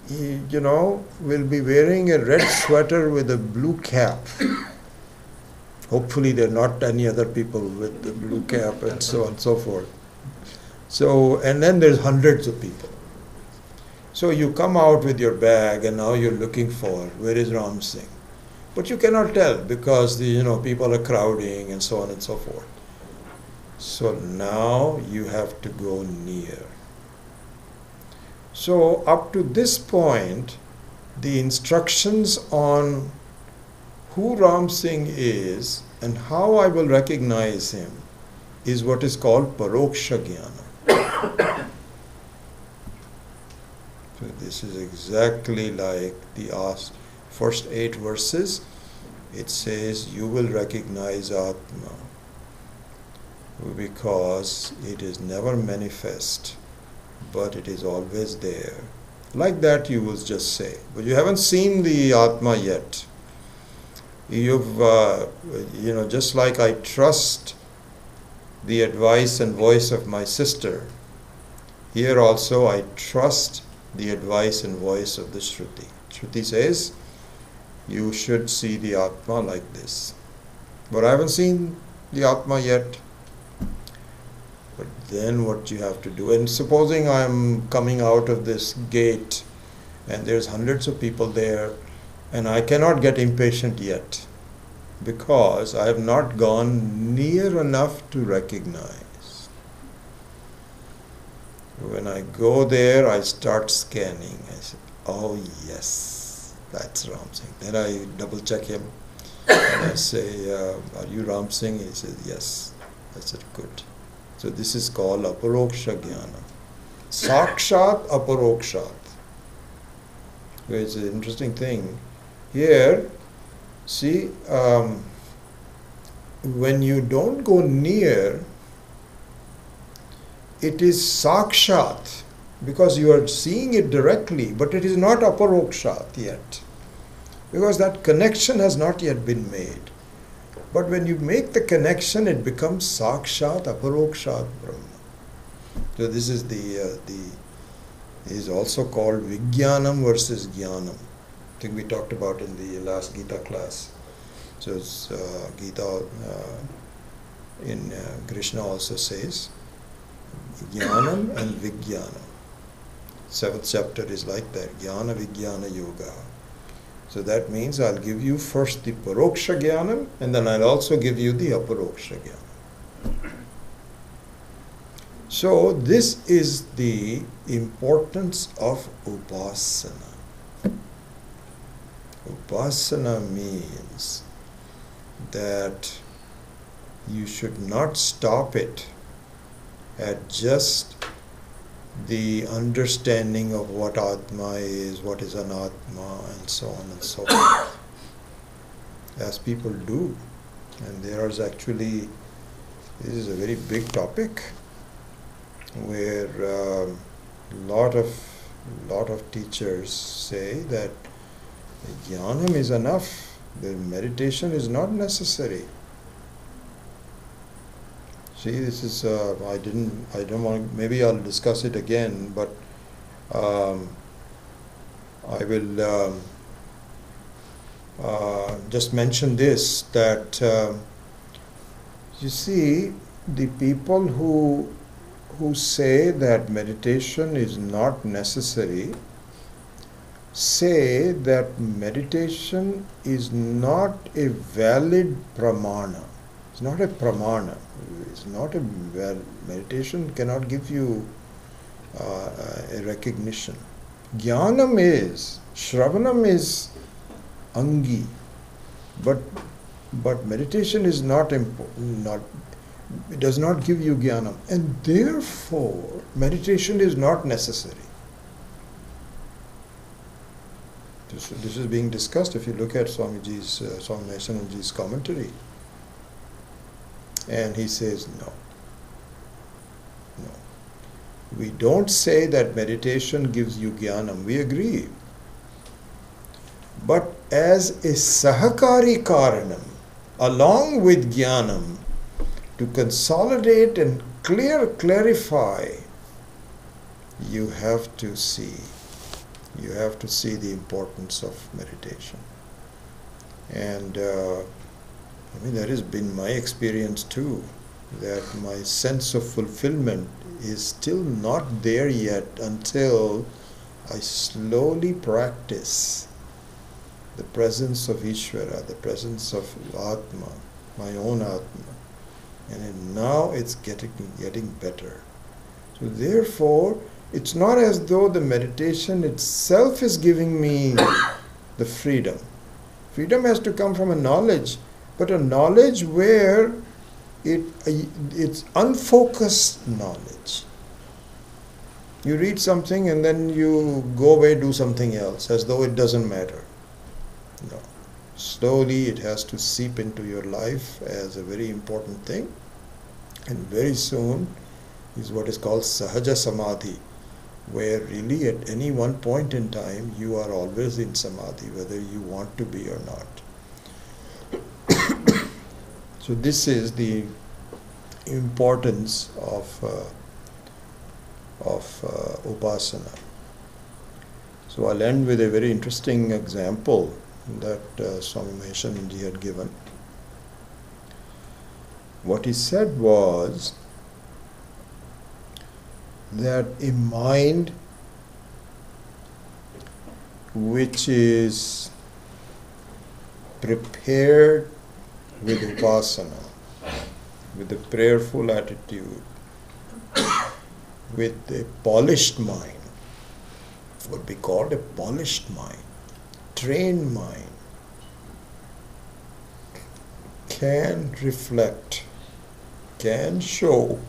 will be wearing a red sweater with a blue cap. Hopefully there are not any other people with the blue cap and so on and so forth. So, and then there's hundreds of people. So you come out with your bag and now you're looking for, where is Ram Singh? But you cannot tell because people are crowding and so on and so forth. So now you have to go near. So up to this point, the instructions on who Ram Singh is and how I will recognize him is what is called Paroksha Jnana. So this is exactly like the first 8 verses. It says you will recognize Atma because it is never manifest, but it is always there. Like that you will just say. But you haven't seen the Atma yet. You've, just like I trust the advice and voice of my sister, here also I trust the advice and voice of the Shruti. Shruti says, you should see the Atma like this. But I haven't seen the Atma yet. But then what you have to do, and supposing I'm coming out of this gate and there's hundreds of people there, and I cannot get impatient yet because I have not gone near enough to recognize. When I go there, I start scanning. I say, oh yes, that's Ram Singh. Then I double check him and I say, are you Ram Singh? He says, yes. I said, good. So this is called aparoksha jnana. Sakshat aparokshat. It's an interesting thing. Here, see, when you don't go near, it is sakshat, because you are seeing it directly, but it is not aparokshat yet, because that connection has not yet been made. But when you make the connection, it becomes sakshat aparokshat Brahma. So this is is also called Vijnanam versus Jnanam. I think we talked about in the last Gita class. So it's, Gita in Krishna also says Jnanam and Vijnanam. 7th chapter is like that, Jnana Vijnana Yoga. So that means I'll give you first the Paroksha Jnanam and then I'll also give you the Aparoksha Jnanam. So this is the importance of Upasana. Upasana means that you should not stop it at just the understanding of what Atma is, what is Anatma, and so on and so forth, as people do. And there is actually, this is a very big topic where a lot of teachers say that jnanam is enough, the meditation is not necessary. See, this is, I don't want, maybe I'll discuss it again, but I will just mention this, that you see, the people who say that meditation is not necessary say that meditation is not a valid pramana. It's not a pramana. It's not a meditation cannot give you a recognition. Jnanam is, Shravanam is angi, but meditation is not important. It does not give you jnanam, and therefore meditation is not necessary. This is being discussed if you look at Swami Maheshananji's commentary. And he says, no. We don't say that meditation gives you jnanam. We agree. But as a sahakari karanam, along with jnanam, to consolidate and clarify, you have to see the importance of meditation. And that has been my experience too, that my sense of fulfillment is still not there yet until I slowly practice the presence of Ishvara, the presence of Atma, my own Atma. And now it's getting better. So therefore, it's not as though the meditation itself is giving me the freedom. Freedom has to come from a knowledge, but a knowledge where it's unfocused knowledge. You read something and then you go away, do something else, as though it doesn't matter. No. Slowly it has to seep into your life as a very important thing, and very soon is what is called Sahaja Samadhi, where really at any one point in time you are always in Samadhi, whether you want to be or not. So this is the importance of Upasana. So I'll end with a very interesting example that Swami Maheshananji had given. What he said was that a mind which is prepared with upasana, with a prayerful attitude, with a polished mind, what we call a polished mind, trained mind, can reflect, can show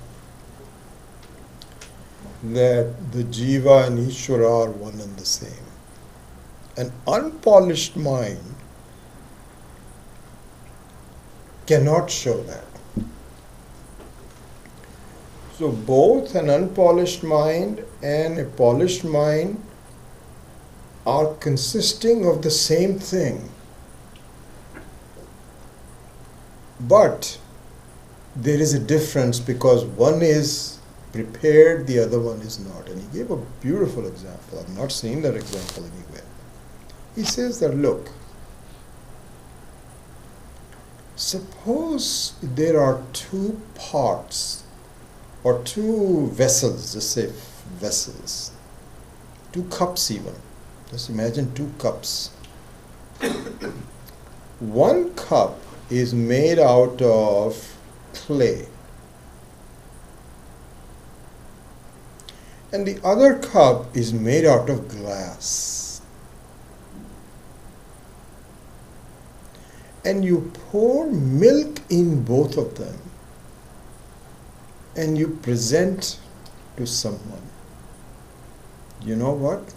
that the Jiva and Ishvara are one and the same. An unpolished mind cannot show that. So both an unpolished mind and a polished mind are consisting of the same thing. But there is a difference because one is prepared, the other one is not. And he gave a beautiful example. I've not seen that example anywhere. He says that, look, suppose there are two parts or two vessels, just say vessels, two cups even. Just imagine two cups. One cup is made out of clay, and the other cup is made out of glass. And you pour milk in both of them and you present to someone. You know what?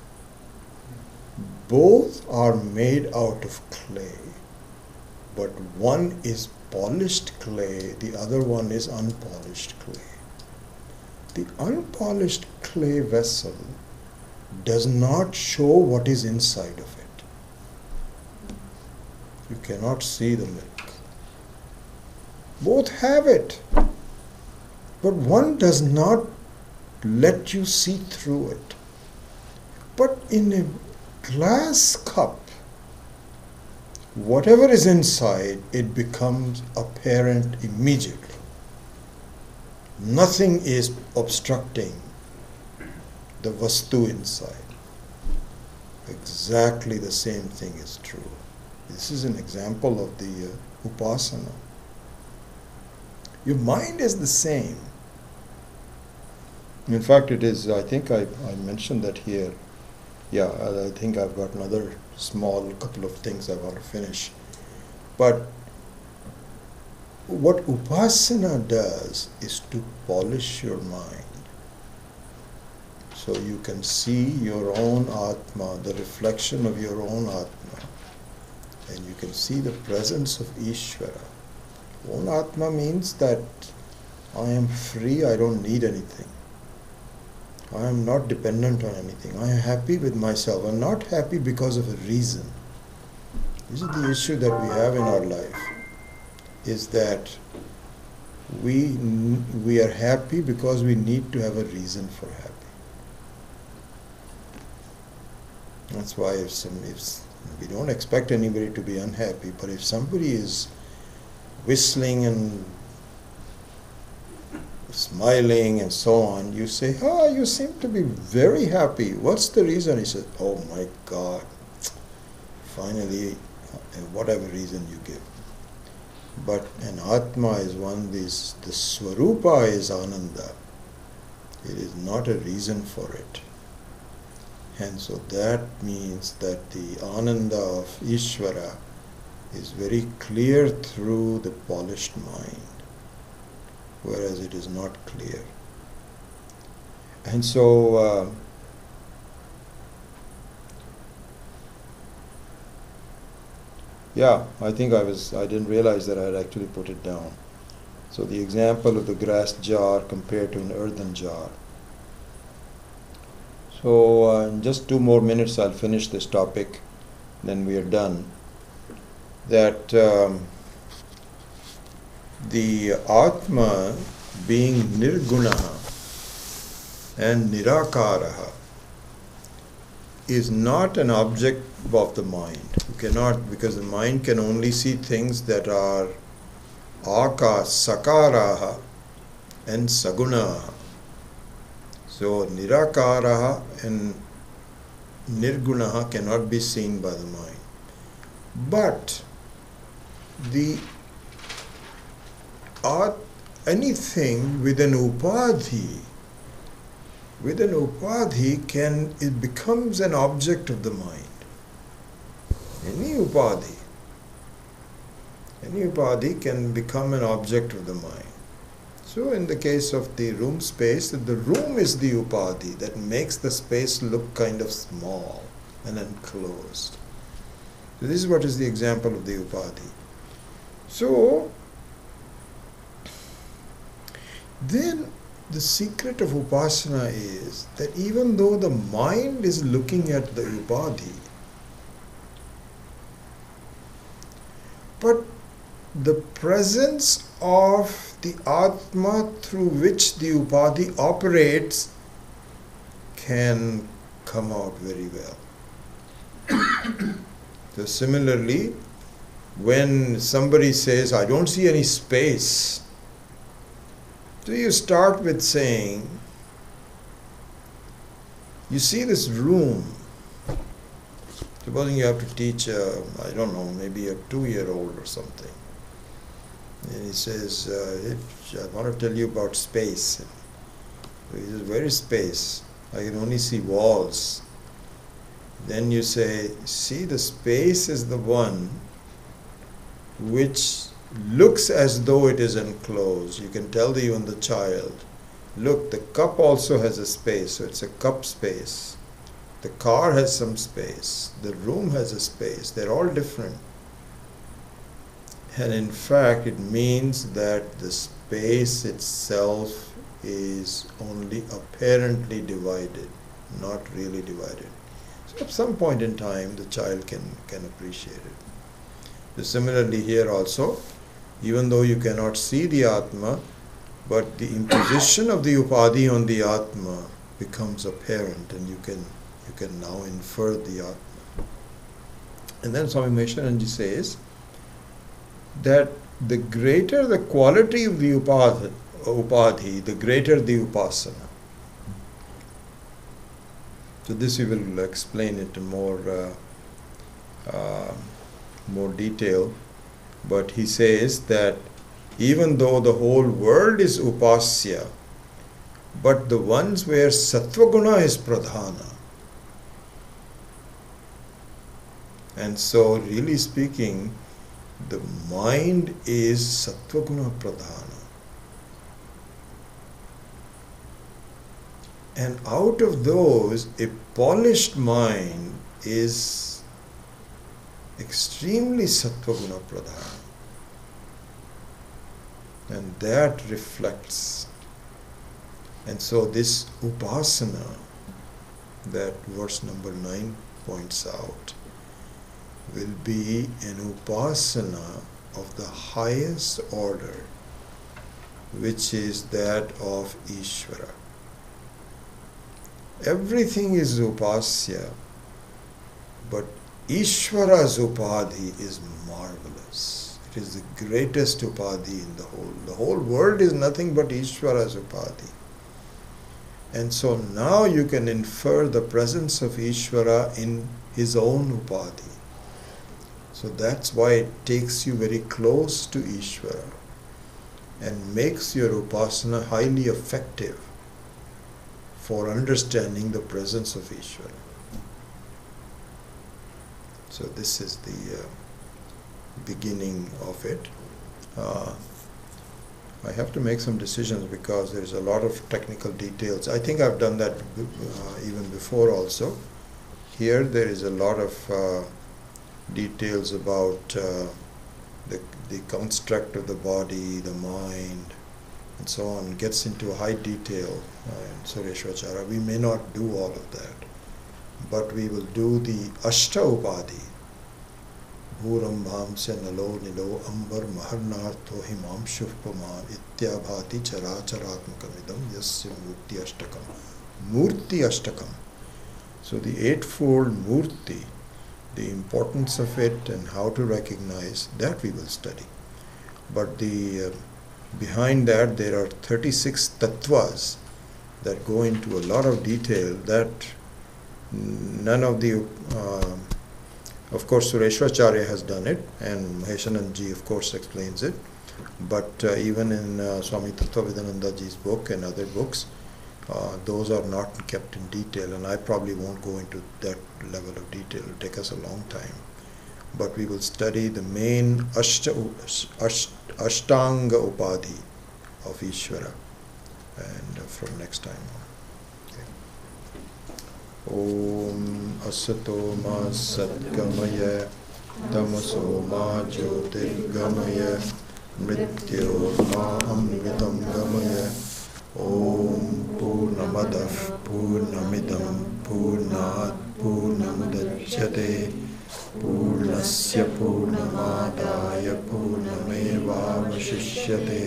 Both are made out of clay, but one is polished clay, the other one is unpolished clay. The unpolished clay vessel does not show what is inside of it. You cannot see the milk. Both have it, but one does not let you see through it. But in a glass cup, whatever is inside, it becomes apparent immediately. Nothing is obstructing the vastu inside. Exactly the same thing is true. This is an example of the upasana. Your mind is the same. In fact, it is, I think I mentioned that here. Yeah, I think I've got another small couple of things I want to finish. But what upasana does is to polish your mind. So you can see your own Atma, the reflection of your own Atma. And you can see the presence of Ishvara. Own Atma means that I am free, I don't need anything. I am not dependent on anything. I am happy with myself. I am not happy because of a reason. This is the issue that we have in our life, is that we are happy because we need to have a reason for happy. That's why if we don't expect anybody to be unhappy, but if somebody is whistling and smiling and so on, you say, you seem to be very happy. What's the reason? He says, oh my God, finally, whatever reason you give. But an Atma is one, the Swarupa is Ananda. It is not a reason for it. And so that means that the Ananda of Ishvara is very clear through the polished mind, whereas it is not clear. And so I think I didn't realize that I had actually put it down. So the example of the glass jar compared to an earthen jar. So in just 2 more minutes I'll finish this topic, then we are done. That the Atma being Nirgunaha and Nirakaraha is not an object of the mind. You cannot, because the mind can only see things that are aka, sakaraha and sagunaha. So nirakaraha and nirgunaha cannot be seen by the mind. But the anything with an upadhi it becomes an object of the mind. Any upadhi can become an object of the mind. So in the case of the room space, the room is the upadhi that makes the space look kind of small and enclosed. So this is what is the example of the upadhi. So then the secret of upasana is that even though the mind is looking at the upadhi, but the presence of the Atma through which the upadhi operates can come out very well. So similarly, when somebody says, I don't see any space, so you start with saying, you see this room. Supposing you have to teach, I don't know, maybe a 2-year-old or something. And he says, I want to tell you about space. So he says, where is space? I can only see walls. Then you say, see, the space is the one which looks as though it is enclosed. You can tell even the child, look, the cup also has a space, so it's a cup space. The car has some space. The room has a space. They're all different. And in fact, it means that the space itself is only apparently divided, not really divided. So at some point in time, the child can appreciate it. So similarly here also, even though you cannot see the Atma, but the imposition of the upadhi on the Atma becomes apparent, and you can now infer the Atma. And then Swami Maheswaranji says that the greater the quality of the upadhi, the greater the upasana. So this we will explain it in more detail. But he says that even though the whole world is upasya, but the ones where sattvaguna is pradhana. And so really speaking, the mind is sattvaguna pradhana. And out of those, a polished mind is extremely sattvaguna pradhana. And that reflects. And so this upasana, that verse number 9 points out, will be an upasana of the highest order, which is that of Ishvara. Everything is upasya, but Ishvara's upadhi is marvelous. It is the greatest upadhi in the whole. The whole world is nothing but Ishvara's upadhi. And so now you can infer the presence of Ishvara in his own upadhi. So that's why it takes you very close to Ishvara and makes your upasana highly effective for understanding the presence of Ishvara. So this is the beginning of it. I have to make some decisions because there's a lot of technical details. I think I've done that even before also. Here there is a lot of details about the construct of the body, the mind, and so on. Gets into high detail in Sureshwachara. We may not do all of that, but we will do the Ashta Upadhi. Bhurambham se nalo nilo ambar maharnartho himam shuvpaman ityabhati characharatmakamidam yasya murti ashtakam. Murti ashtakam. So the Eightfold Murti, the importance of it and how to recognize, that we will study. But behind that there are 36 tattvas that go into a lot of detail that none of the, of course Sureshwacharya has done it, and Maheshananji of course explains it, but even in Swami Tattvavidanandaji's book and other books, those are not kept in detail, and I probably won't go into that level of detail. It will take us a long time. But we will study the main Ashtanga Upadhi of Ishvara, and from next time on. Om Asato Ma Satgamaya Tamaso Ma Jyotirgamaya Mrityo Ma Amritam Gamaya. Om Purnamadav Purnamidam Purnat Purnamudachyate Purnasya Purnamadaya Purnamevavashishyate.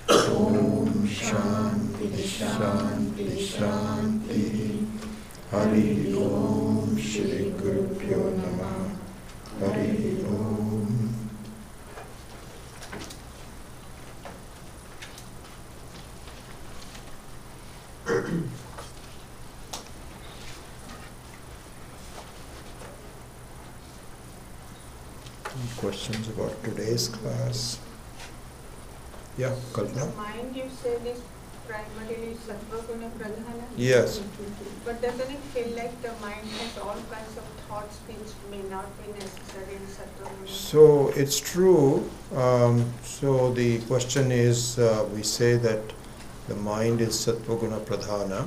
Om Shanti Shanti Shanti. Hari Om Shri Gurubhyo Namah. Hari Om. Any questions about today's class? Yeah, Kalpana? The mind you said is primarily sattva guna pradhana? Yes. But doesn't it feel like the mind has all kinds of thoughts which may not be necessary in sattva guna? So it's true. So the question is, we say that the mind is sattva guna pradhana,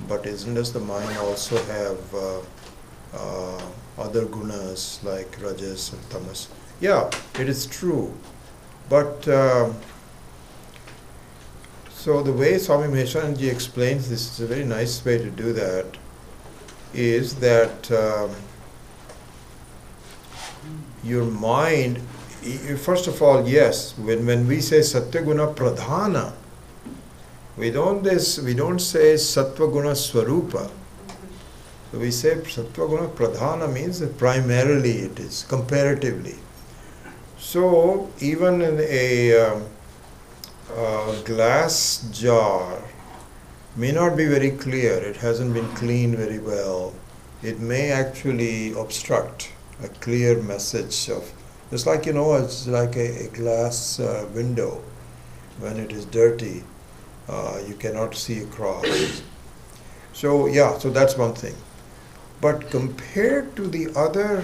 but does the mind also have other gunas like rajas and tamas? Yeah, it is true. But so the way Swami Maheshananji explains this is a very nice way to do that, is that your mind, first of all, yes, when we say Satyaguna Pradhana, we don't say Sattva-guna Swarupa. So we say Sattva-guna Pradhana means that primarily it is, comparatively. So even in a glass jar may not be very clear, it hasn't been cleaned very well, it may actually obstruct a clear message of, just like, it's like a glass window. When it is dirty, you cannot see across. So so that's one thing. But compared to the other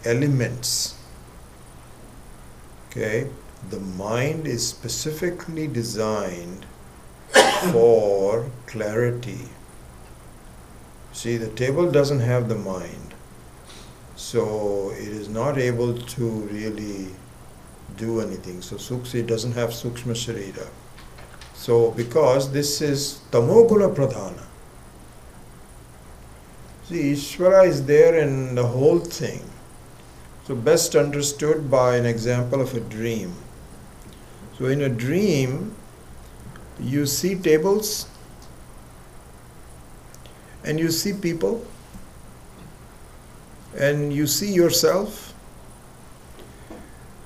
elements, okay, the mind is specifically designed for clarity. See, the table doesn't have the mind, so it is not able to really do anything. So it doesn't have sukshma sharira. So because this is tamoguna pradhana. See, Ishvara is there in the whole thing. So best understood by an example of a dream. So in a dream, you see tables and you see people and you see yourself,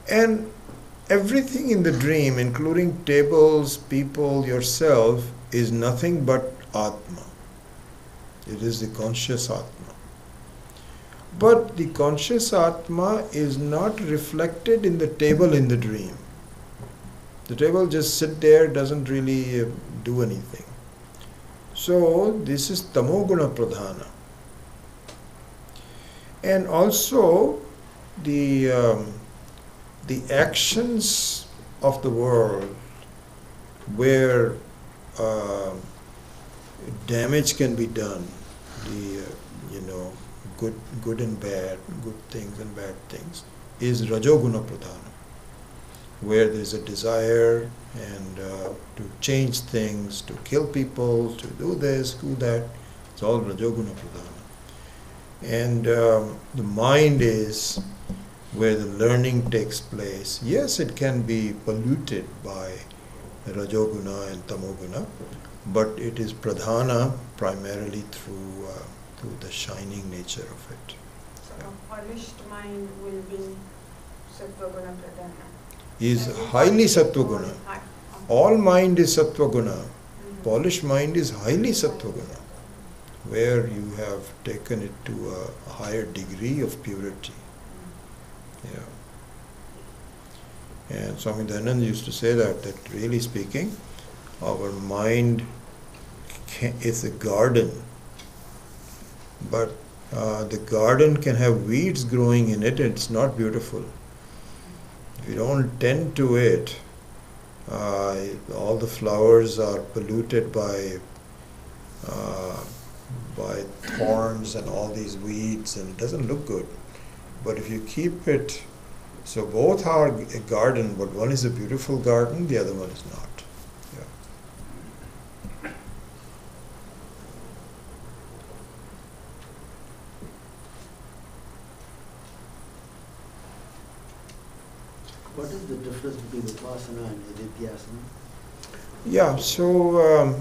and everything in the dream, including tables, people, yourself, is nothing but Atma. It is the conscious Atma. But the conscious Atma is not reflected in the table in the dream. The table just sit there, doesn't really do anything. So this is tamoguna pradhana. And also the actions of the world where damage can be done, the good and bad, good things and bad things, is rajoguna pradhana, where there is a desire and to change things, to kill people, to do this, do that. It's all rajoguna pradhana. And the mind is where the learning takes place. Yes, it can be polluted by Rajoguna and Tamoguna, but it is pradhana primarily through the shining nature of it. So a polished mind will be sattva guna pradhana. Is highly sattva guna. All mind is sattva guna. Polished mind is highly sattva guna, where you have taken it to a higher degree of purity. Yeah. And Swami Dayananda used to say that really speaking, our mind is a garden, but the garden can have weeds growing in it and it's not beautiful. If you don't tend to it, all the flowers are polluted by thorns and all these weeds, and it doesn't look good. But if you keep it, so both are a garden, but one is a beautiful garden, the other one is not. Yeah. What is the difference between Upasana and Nididhyasana? Yeah, so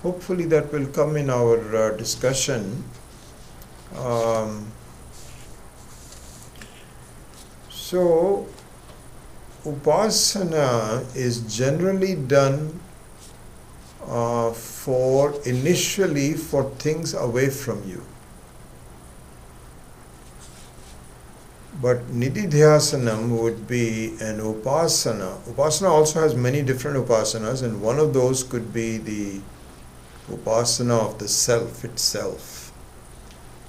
hopefully that will come in our discussion. So, Upasana is generally done initially for things away from you. But Nididhyasanam would be an upasana. Upasana also has many different upasanas, and one of those could be the upasana of the self itself.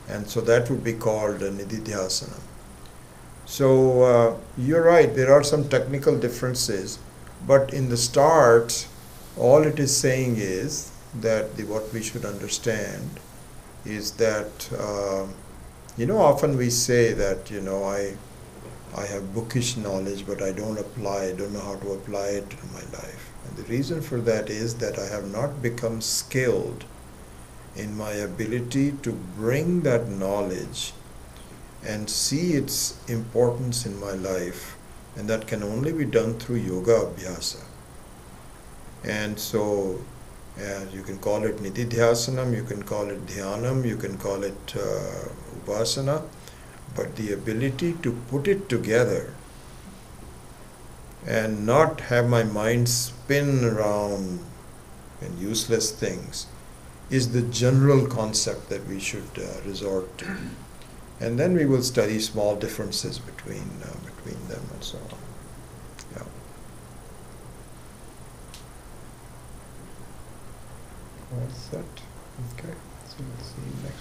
And so that would be called a Nididhyasana. So you're right, there are some technical differences, but in the start, all it is saying is that what we should understand is that often we say that I have bookish knowledge, but I don't know how to apply it to my life. And the reason for that is that I have not become skilled in my ability to bring that knowledge and see its importance in my life, and that can only be done through yoga abhyasa. And so you can call it Nididhyasanam, you can call it Dhyanam, you can call it Upasana, but the ability to put it together and not have my mind spin around in useless things is the general concept that we should resort to. And then we will study small differences between them and so on. Yeah. That's it. Okay. So let's see next.